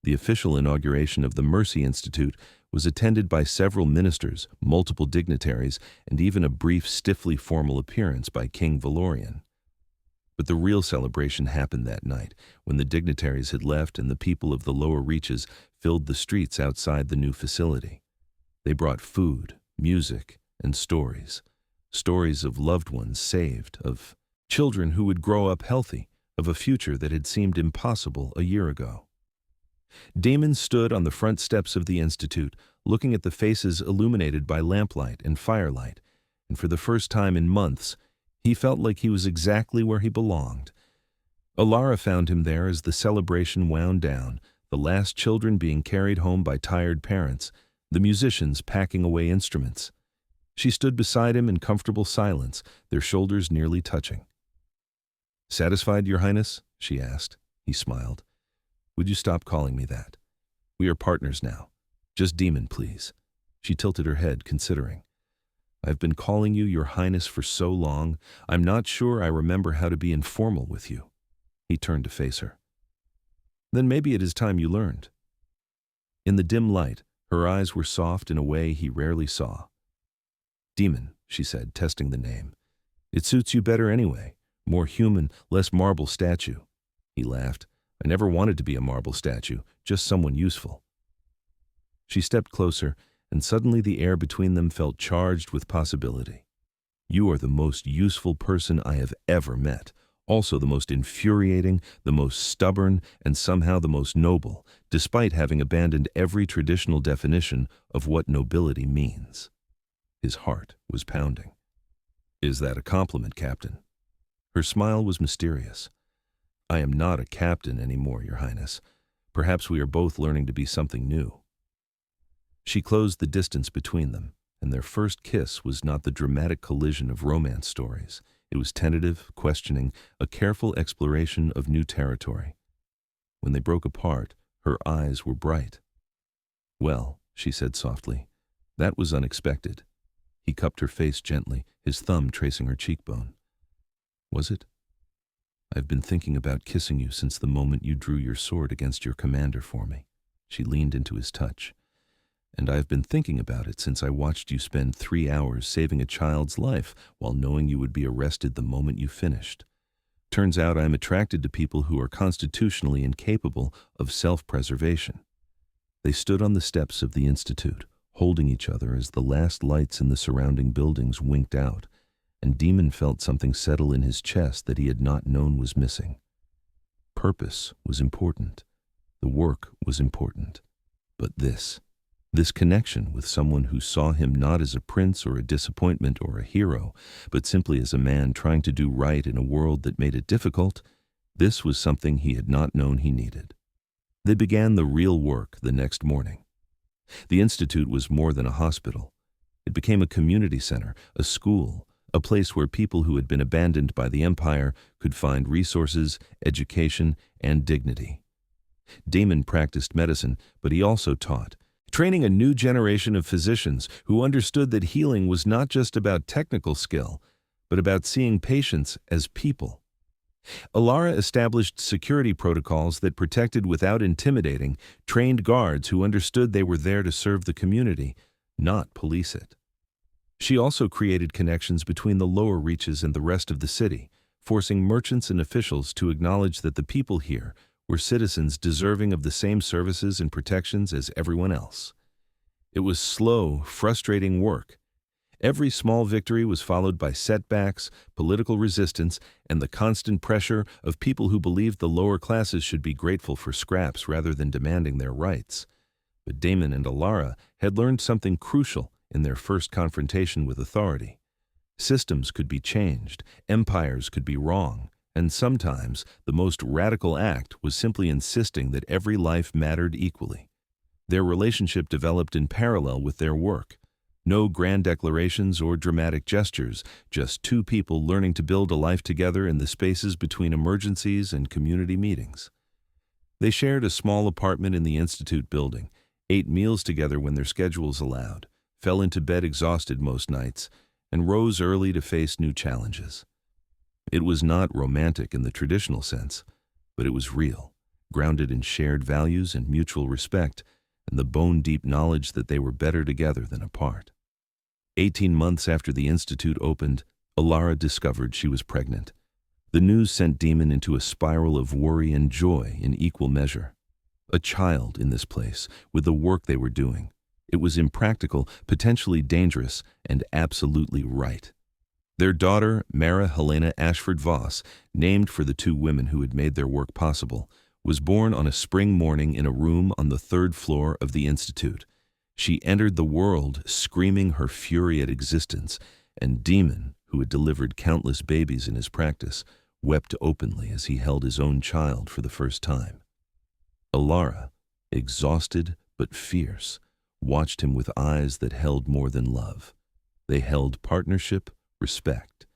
The official inauguration of the Mercy Institute was attended by several ministers, multiple dignitaries, and even a brief, stiffly formal appearance by King Valorian. But the real celebration happened that night, when the dignitaries had left and the people of the lower reaches filled the streets outside the new facility. They brought food, music, and stories. Stories of loved ones saved, of children who would grow up healthy, of a future that had seemed impossible a year ago. Daemon stood on the front steps of the Institute, looking at the faces illuminated by lamplight and firelight, and for the first time in months, he felt like he was exactly where he belonged. Elara found him there as the celebration wound down, the last children being carried home by tired parents, the musicians packing away instruments. She stood beside him in comfortable silence, their shoulders nearly touching. "Satisfied, Your Highness?" she asked. He smiled. "Would you stop calling me that? We are partners now. Just Daemon, please." She tilted her head, considering. "I've been calling you Your Highness for so long, I'm not sure I remember how to be informal with you." He turned to face her. "Then maybe it is time you learned." In the dim light, her eyes were soft in a way he rarely saw. "Daemon," she said, testing the name. "It suits you better anyway. More human, less marble statue." He laughed. "I never wanted to be a marble statue, just someone useful." She stepped closer, and suddenly the air between them felt charged with possibility. "You are the most useful person I have ever met, also the most infuriating, the most stubborn, and somehow the most noble, despite having abandoned every traditional definition of what nobility means." His heart was pounding. "Is that a compliment, Captain?" Her smile was mysterious. "I am not a captain anymore, Your Highness. Perhaps we are both learning to be something new." She closed the distance between them, and their first kiss was not the dramatic collision of romance stories. It was tentative, questioning, a careful exploration of new territory. When they broke apart, her eyes were bright. "Well," she said softly, "that was unexpected." He cupped her face gently, his thumb tracing her cheekbone. "Was it?" I've been thinking about kissing you since the moment you drew your sword against your commander for me. She leaned into his touch. And I've been thinking about it since I watched you spend 3 hours saving a child's life while knowing you would be arrested the moment you finished. Turns out I'm attracted to people who are constitutionally incapable of self-preservation. They stood on the steps of the Institute, holding each other as the last lights in the surrounding buildings winked out, and Daemon felt something settle in his chest that he had not known was missing. Purpose was important. The work was important. But this connection with someone who saw him not as a prince or a disappointment or a hero, but simply as a man trying to do right in a world that made it difficult, this was something he had not known he needed. They began the real work the next morning. The Institute was more than a hospital. It became a community center, a school, a place where people who had been abandoned by the Empire could find resources, education, and dignity. Daemon practiced medicine, but he also taught, training a new generation of physicians who understood that healing was not just about technical skill, but about seeing patients as people. Elara established security protocols that protected without intimidating, trained guards who understood they were there to serve the community, not police it. She also created connections between the lower reaches and the rest of the city, forcing merchants and officials to acknowledge that the people here were citizens deserving of the same services and protections as everyone else. It was slow, frustrating work. Every small victory was followed by setbacks, political resistance, and the constant pressure of people who believed the lower classes should be grateful for scraps rather than demanding their rights. But Daemon and Elara had learned something crucial in their first confrontation with authority. Systems could be changed, empires could be wrong, and sometimes the most radical act was simply insisting that every life mattered equally. Their relationship developed in parallel with their work. No grand declarations or dramatic gestures, just two people learning to build a life together in the spaces between emergencies and community meetings. They shared a small apartment in the Institute building, ate meals together when their schedules allowed, fell into bed exhausted most nights, and rose early to face new challenges. It was not romantic in the traditional sense, but it was real, grounded in shared values and mutual respect, and the bone-deep knowledge that they were better together than apart. 18 months after the Institute opened, Elara discovered she was pregnant. The news sent Daemon into a spiral of worry and joy in equal measure. A child in this place, with the work they were doing. It was impractical, potentially dangerous, and absolutely right. Their daughter, Mara Helena Ashford Voss, named for the two women who had made their work possible, was born on a spring morning in a room on the 3rd floor of the Institute. She entered the world screaming her fury at existence, and Daemon, who had delivered countless babies in his practice, wept openly as he held his own child for the first time. Elara, exhausted but fierce, watched him with eyes that held more than love. They held partnership, respect,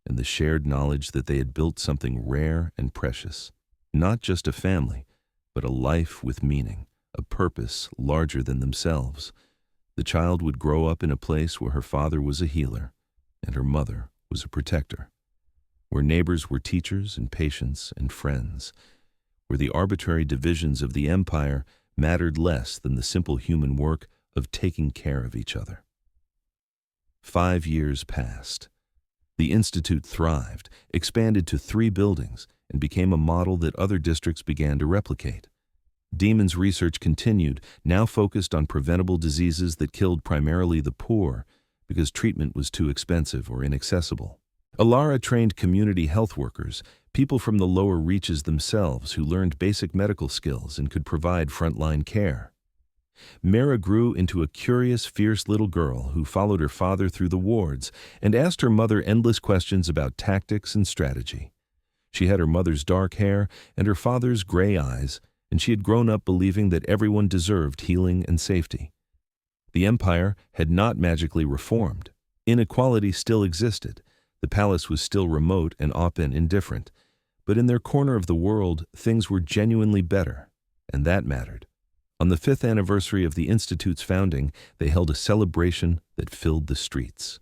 and the shared knowledge that they had built something rare and precious. Not just a family, but a life with meaning, a purpose larger than themselves. The child would grow up in a place where her father was a healer and her mother was a protector, where neighbors were teachers and patients and friends, where the arbitrary divisions of the empire mattered less than the simple human work of taking care of each other. 5 years passed. The Institute thrived, expanded to 3 buildings, and became a model that other districts began to replicate. Daemon's research continued, now focused on preventable diseases that killed primarily the poor because treatment was too expensive or inaccessible. Elara trained community health workers, people from the lower reaches themselves who learned basic medical skills and could provide frontline care. Mara grew into a curious, fierce little girl who followed her father through the wards and asked her mother endless questions about tactics and strategy. She had her mother's dark hair and her father's gray eyes, and she had grown up believing that everyone deserved healing and safety. The empire had not magically reformed. Inequality still existed. The palace was still remote and often indifferent. But in their corner of the world, things were genuinely better, and that mattered. On the 5th anniversary of the Institute's founding, they held a celebration that filled the streets.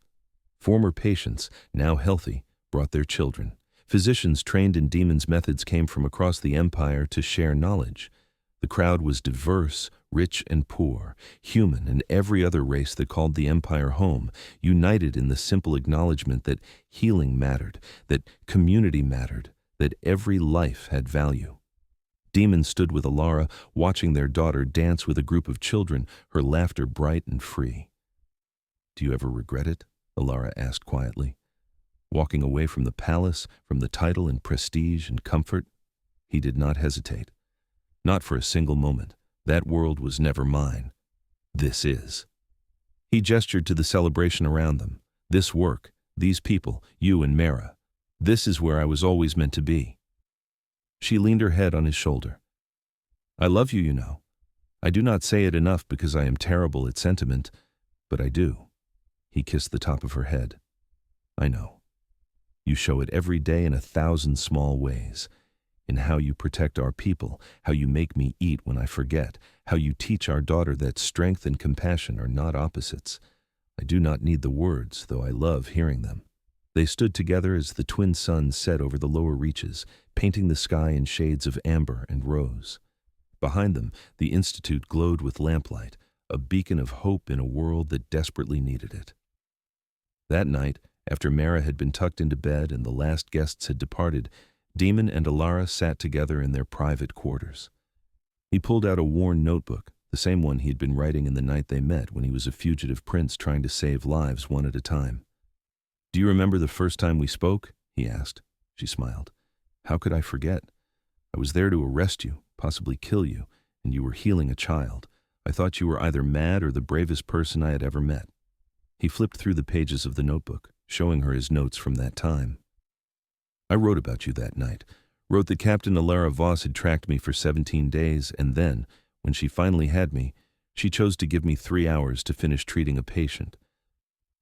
Former patients, now healthy, brought their children. Physicians trained in Daemon's methods came from across the empire to share knowledge. The crowd was diverse, rich and poor, human and every other race that called the empire home, united in the simple acknowledgement that healing mattered, that community mattered, that every life had value. Daemon stood with Elara, watching their daughter dance with a group of children, her laughter bright and free. "Do you ever regret it?" Elara asked quietly. "Walking away from the palace, from the title and prestige and comfort?" He did not hesitate. "Not for a single moment. That world was never mine. This is." He gestured to the celebration around them. "This work, these people, you and Mara. This is where I was always meant to be." She leaned her head on his shoulder. "I love you, you know. I do not say it enough because I am terrible at sentiment, but I do." He kissed the top of her head. "I know. You show it every day in 1,000 small ways. In how you protect our people, how you make me eat when I forget, how you teach our daughter that strength and compassion are not opposites. I do not need the words, though I love hearing them." They stood together as the twin suns set over the lower reaches, painting the sky in shades of amber and rose. Behind them, the Institute glowed with lamplight, a beacon of hope in a world that desperately needed it. That night, after Mara had been tucked into bed and the last guests had departed, Daemon and Elara sat together in their private quarters. He pulled out a worn notebook, the same one he had been writing in the night they met when he was a fugitive prince trying to save lives one at a time. "Do you remember the first time we spoke?" he asked. She smiled. "How could I forget? I was there to arrest you, possibly kill you, and you were healing a child. I thought you were either mad or the bravest person I had ever met." He flipped through the pages of the notebook, showing her his notes from that time. "I wrote about you that night. Wrote that Captain Elara Voss had tracked me for 17 days, and then, when she finally had me, she chose to give me 3 hours to finish treating a patient.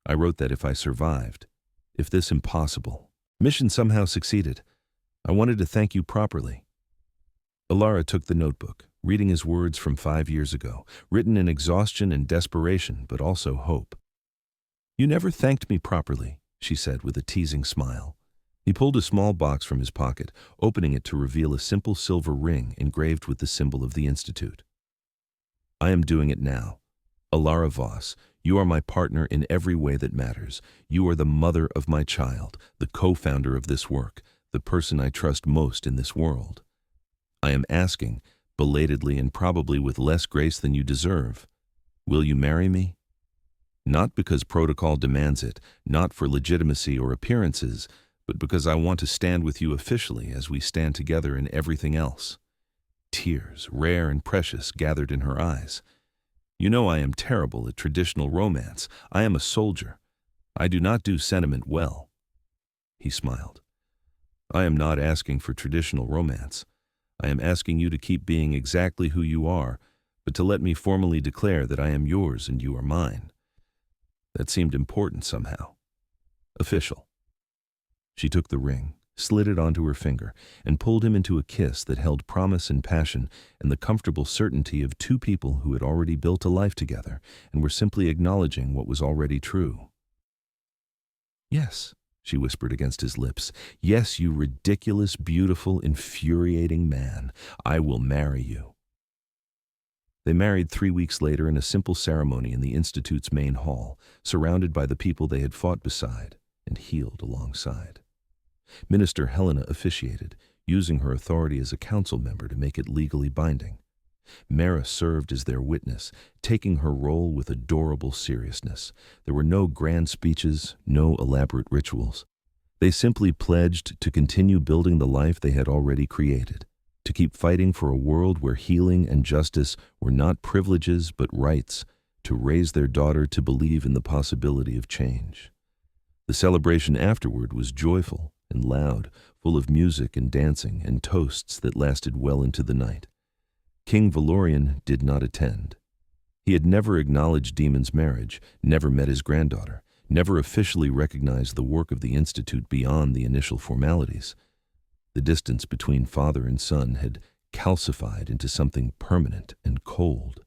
I wrote that if I survived, if this impossible mission somehow succeeded, I wanted to thank you properly." Elara took the notebook, reading his words from 5 years ago, written in exhaustion and desperation, but also hope. "You never thanked me properly," she said with a teasing smile. He pulled a small box from his pocket, opening it to reveal a simple silver ring engraved with the symbol of the Institute. "I am doing it now. Elara Voss, you are my partner in every way that matters. You are the mother of my child, the co-founder of this work, the person I trust most in this world. I am asking, belatedly and probably with less grace than you deserve, will you marry me? Not because protocol demands it, not for legitimacy or appearances, but because I want to stand with you officially as we stand together in everything else." Tears, rare and precious, gathered in her eyes. "You know I am terrible at traditional romance. I am a soldier. I do not do sentiment well." He smiled. "I am not asking for traditional romance. I am asking you to keep being exactly who you are, but to let me formally declare that I am yours and you are mine." That seemed important somehow. Official. She took the ring, slid it onto her finger, and pulled him into a kiss that held promise and passion and the comfortable certainty of two people who had already built a life together and were simply acknowledging what was already true. "Yes," she whispered against his lips. "Yes, you ridiculous, beautiful, infuriating man. I will marry you." They married 3 weeks later in a simple ceremony in the Institute's main hall, surrounded by the people they had fought beside and healed alongside. Minister Helena officiated, using her authority as a council member to make it legally binding. Mara served as their witness, taking her role with adorable seriousness. There were no grand speeches, no elaborate rituals. They simply pledged to continue building the life they had already created, to keep fighting for a world where healing and justice were not privileges but rights, to raise their daughter to believe in the possibility of change. The celebration afterward was joyful and loud, full of music and dancing and toasts that lasted well into the night. King Valorian did not attend. He had never acknowledged Daemon's marriage, never met his granddaughter, never officially recognized the work of the Institute beyond the initial formalities. The distance between father and son had calcified into something permanent and cold.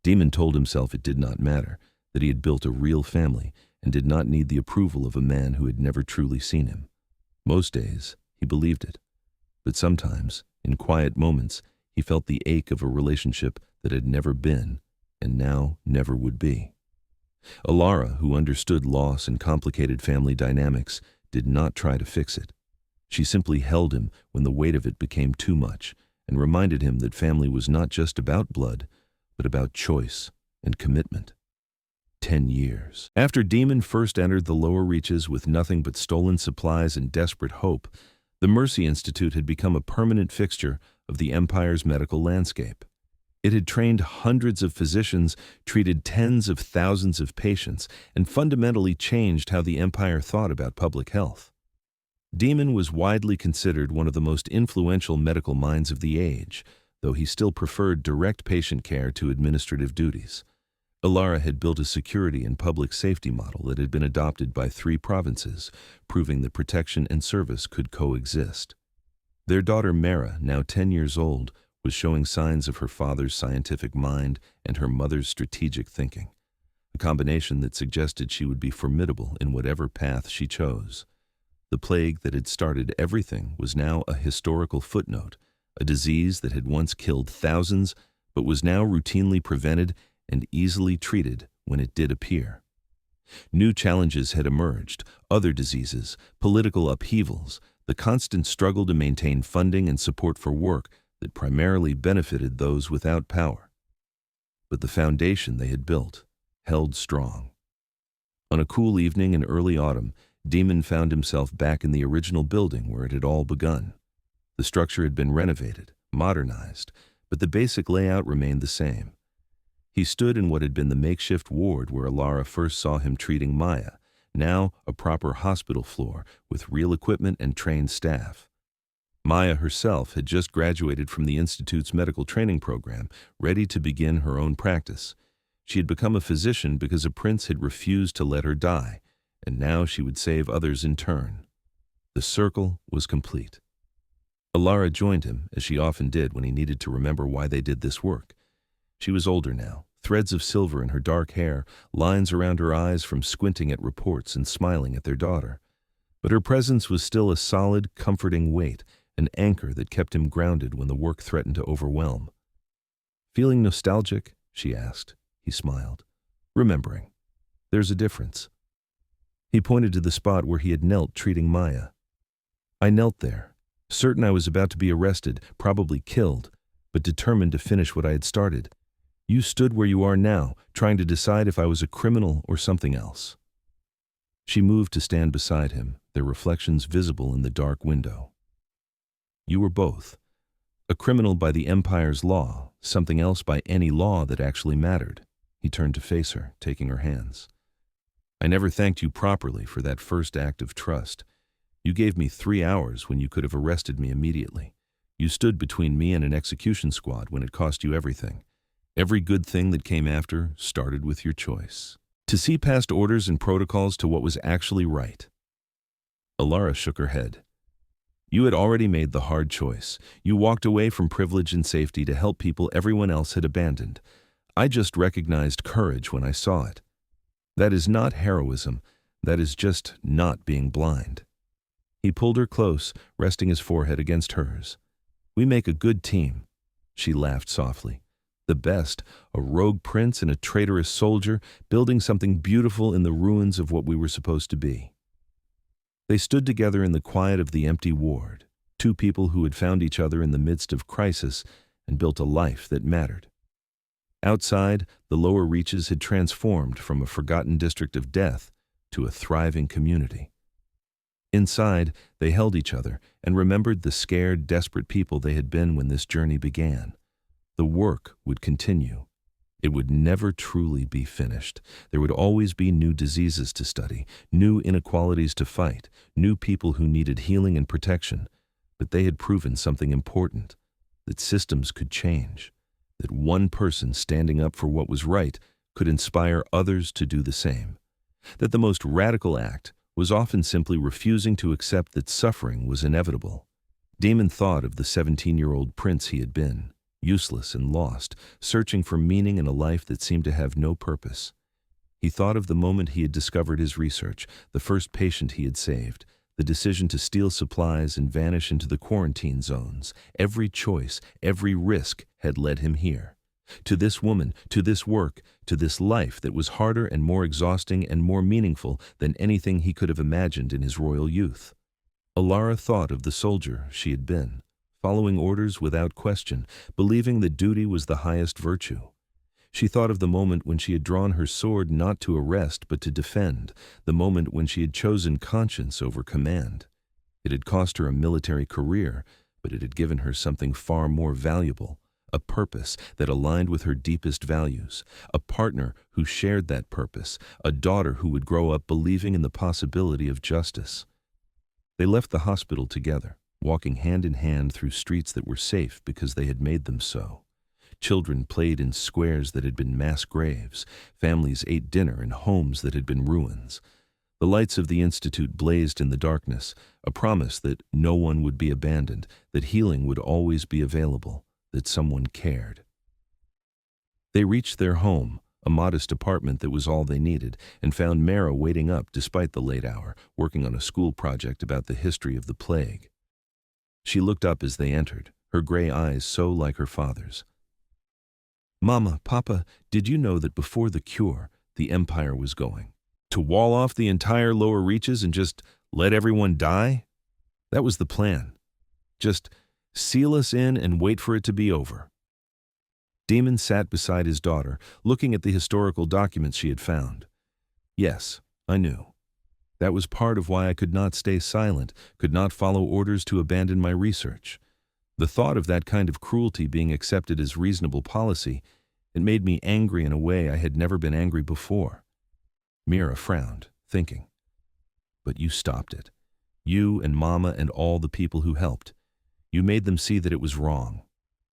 Daemon told himself it did not matter, that he had built a real family and did not need the approval of a man who had never truly seen him. Most days, he believed it. But sometimes, in quiet moments, he felt the ache of a relationship that had never been, and now never would be. Elara, who understood loss and complicated family dynamics, did not try to fix it. She simply held him when the weight of it became too much, and reminded him that family was not just about blood, but about choice and commitment. 10 years. After Daemon first entered the lower reaches with nothing but stolen supplies and desperate hope, the Mercy Institute had become a permanent fixture of the Empire's medical landscape. It had trained hundreds of physicians, treated tens of thousands of patients, and fundamentally changed how the Empire thought about public health. Daemon was widely considered one of the most influential medical minds of the age, though he still preferred direct patient care to administrative duties. Elara had built a security and public safety model that had been adopted by 3 provinces, proving that protection and service could coexist. Their daughter Mara, now 10 years old, was showing signs of her father's scientific mind and her mother's strategic thinking, a combination that suggested she would be formidable in whatever path she chose. The plague that had started everything was now a historical footnote, a disease that had once killed thousands but was now routinely prevented and easily treated when it did appear. New challenges had emerged, other diseases, political upheavals, the constant struggle to maintain funding and support for work that primarily benefited those without power. But the foundation they had built held strong. On a cool evening in early autumn, Daemon found himself back in the original building where it had all begun. The structure had been renovated, modernized, but the basic layout remained the same. He stood in what had been the makeshift ward where Elara first saw him treating Maya, now a proper hospital floor with real equipment and trained staff. Maya herself had just graduated from the Institute's medical training program, ready to begin her own practice. She had become a physician because a prince had refused to let her die, and now she would save others in turn. The circle was complete. Elara joined him, as she often did when he needed to remember why they did this work. She was older now, threads of silver in her dark hair, lines around her eyes from squinting at reports and smiling at their daughter. But her presence was still a solid, comforting weight, an anchor that kept him grounded when the work threatened to overwhelm. "Feeling nostalgic?" she asked. He smiled. "Remembering. There's a difference." He pointed to the spot where he had knelt treating Maya. "I knelt there, certain I was about to be arrested, probably killed, but determined to finish what I had started. You stood where you are now, trying to decide if I was a criminal or something else." She moved to stand beside him, their reflections visible in the dark window. "You were both. A criminal by the Empire's law, something else by any law that actually mattered." He turned to face her, taking her hands. "I never thanked you properly for that first act of trust. You gave me 3 hours when you could have arrested me immediately. You stood between me and an execution squad when it cost you everything. Every good thing that came after started with your choice. To see past orders and protocols to what was actually right." Elara shook her head. "You had already made the hard choice. You walked away from privilege and safety to help people everyone else had abandoned. I just recognized courage when I saw it. That is not heroism. That is just not being blind." He pulled her close, resting his forehead against hers. "We make a good team." She laughed softly. "The best, a rogue prince and a traitorous soldier, building something beautiful in the ruins of what we were supposed to be." They stood together in the quiet of the empty ward, 2 people who had found each other in the midst of crisis and built a life that mattered. Outside, the lower reaches had transformed from a forgotten district of death to a thriving community. Inside, they held each other and remembered the scared, desperate people they had been when this journey began. The work would continue. It would never truly be finished. There would always be new diseases to study, new inequalities to fight, new people who needed healing and protection. But they had proven something important, that systems could change, that one person standing up for what was right could inspire others to do the same, that the most radical act was often simply refusing to accept that suffering was inevitable. Daemon thought of the 17-year-old prince he had been, useless and lost, searching for meaning in a life that seemed to have no purpose. He thought of the moment he had discovered his research, the first patient he had saved, The decision to steal supplies and vanish into the quarantine zones, every choice, every risk had led him here. To this woman, to this work, to this life that was harder and more exhausting and more meaningful than anything he could have imagined in his royal youth. Elara thought of the soldier she had been, following orders without question, believing that duty was the highest virtue. She thought of the moment when she had drawn her sword not to arrest but to defend, the moment when she had chosen conscience over command. It had cost her a military career, but it had given her something far more valuable, a purpose that aligned with her deepest values, a partner who shared that purpose, a daughter who would grow up believing in the possibility of justice. They left the hospital together, walking hand in hand through streets that were safe because they had made them so. Children played in squares that had been mass graves. Families ate dinner in homes that had been ruins. The lights of the Institute blazed in the darkness, a promise that no one would be abandoned, that healing would always be available, that someone cared. They reached their home, a modest apartment that was all they needed, and found Mara waiting up despite the late hour, working on a school project about the history of the plague. She looked up as they entered, her gray eyes so like her father's. "Mama, Papa, did you know that before the cure, the Empire was going to wall off the entire lower reaches and just let everyone die? That was the plan. Just seal us in and wait for it to be over." Daemon sat beside his daughter, looking at the historical documents she had found. "Yes, I knew. That was part of why I could not stay silent, could not follow orders to abandon my research. The thought of that kind of cruelty being accepted as reasonable policy, it made me angry in a way I had never been angry before." Mira frowned, thinking. "But you stopped it. You and Mama and all the people who helped. You made them see that it was wrong."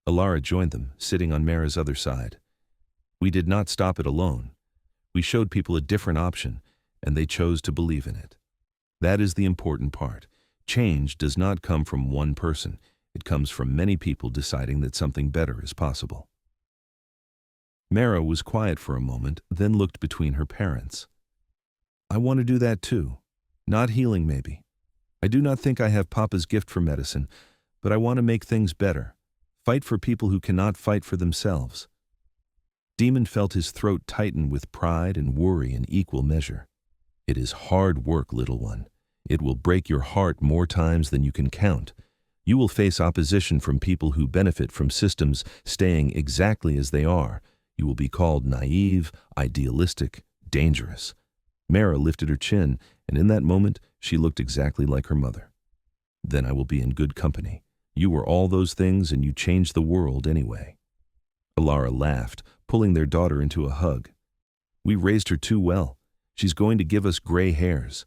Elara joined them, sitting on Mara's other side. "We did not stop it alone. We showed people a different option, and they chose to believe in it. That is the important part. Change does not come from one person. It comes from many people deciding that something better is possible." Mara was quiet for a moment, then looked between her parents. "I want to do that too. Not healing, maybe. I do not think I have Papa's gift for medicine, but I want to make things better. Fight for people who cannot fight for themselves." Daemon felt his throat tighten with pride and worry in equal measure. "It is hard work, little one. It will break your heart more times than you can count. You will face opposition from people who benefit from systems staying exactly as they are. You will be called naive, idealistic, dangerous." Mara lifted her chin, and in that moment she looked exactly like her mother. "Then I will be in good company. You were all those things and you changed the world anyway." Elara laughed, pulling their daughter into a hug. "We raised her too well. She's going to give us gray hairs."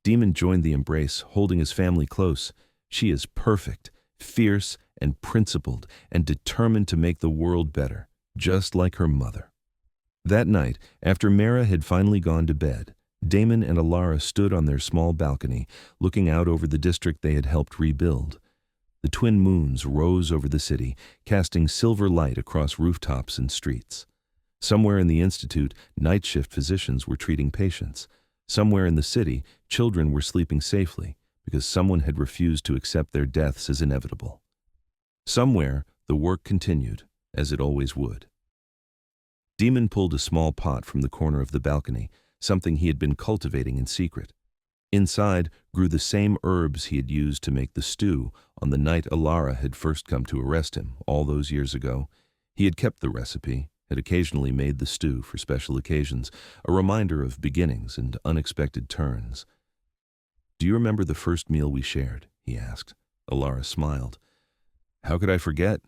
Daemon joined the embrace, holding his family close. "She is perfect, fierce and principled, and determined to make the world better, just like her mother." That night, after Mara had finally gone to bed, Daemon and Elara stood on their small balcony, looking out over the district they had helped rebuild. The twin moons rose over the city, casting silver light across rooftops and streets. Somewhere in the Institute, night shift physicians were treating patients. Somewhere in the city, children were sleeping safely, because someone had refused to accept their deaths as inevitable. Somewhere, the work continued, as it always would. Daemon pulled a small pot from the corner of the balcony, something he had been cultivating in secret. Inside grew the same herbs he had used to make the stew on the night Elara had first come to arrest him all those years ago. He had kept the recipe, had occasionally made the stew for special occasions, a reminder of beginnings and unexpected turns. "Do you remember the first meal we shared?" he asked. Elara smiled. "How could I forget?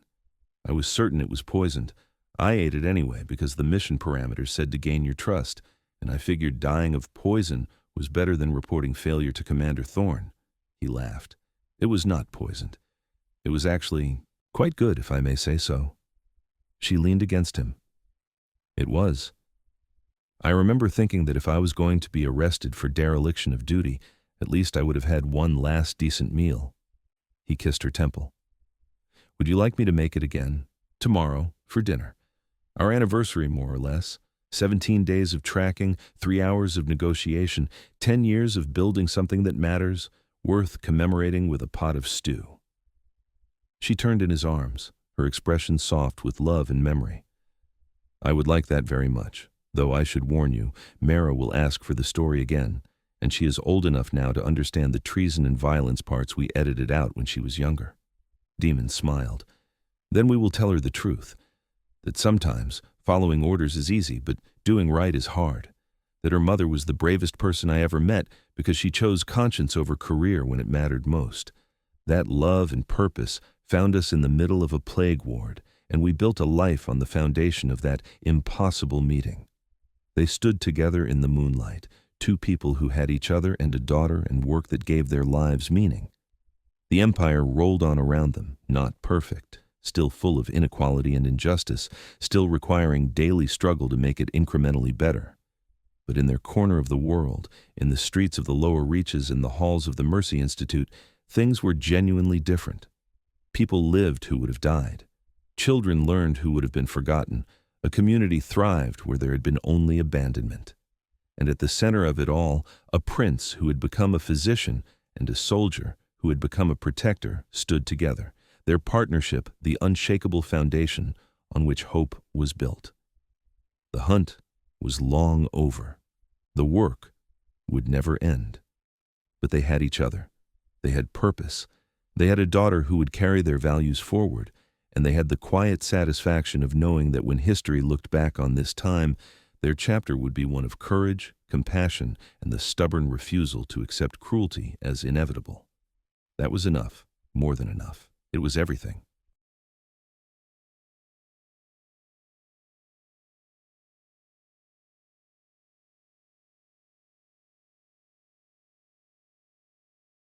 I was certain it was poisoned. I ate it anyway because the mission parameters said to gain your trust, and I figured dying of poison was better than reporting failure to Commander Thorne." He laughed. "It was not poisoned. It was actually quite good, if I may say so." She leaned against him. "It was. I remember thinking that if I was going to be arrested for dereliction of duty, at least I would have had one last decent meal." He kissed her temple. "Would you like me to make it again? Tomorrow, for dinner. Our anniversary, more or less. 17 days of tracking, 3 hours of negotiation, 10 years of building something that matters, worth commemorating with a pot of stew. She turned in his arms, her expression soft with love and memory. I would like that very much, though I should warn you, Mara will ask for the story again, and she is old enough now to understand the treason and violence parts we edited out when she was younger. Daemon smiled. Then we will tell her the truth, that sometimes following orders is easy, but doing right is hard, that her mother was the bravest person I ever met because she chose conscience over career when it mattered most. That love and purpose found us in the middle of a plague ward, and we built a life on the foundation of that impossible meeting. They stood together in the moonlight, two people who had each other and a daughter and work that gave their lives meaning. The empire rolled on around them, not perfect, still full of inequality and injustice, still requiring daily struggle to make it incrementally better. But in their corner of the world, in the streets of the lower reaches and the halls of the Mercy Institute, things were genuinely different. People lived who would have died. Children learned who would have been forgotten. A community thrived where there had been only abandonment. And at the center of it all, a prince who had become a physician and a soldier who had become a protector stood together, their partnership the unshakable foundation on which hope was built. The hunt was long over. The work would never end. But they had each other. They had purpose. They had a daughter who would carry their values forward, and they had the quiet satisfaction of knowing that when history looked back on this time, their chapter would be one of courage, compassion, and the stubborn refusal to accept cruelty as inevitable. That was enough, more than enough. It was everything.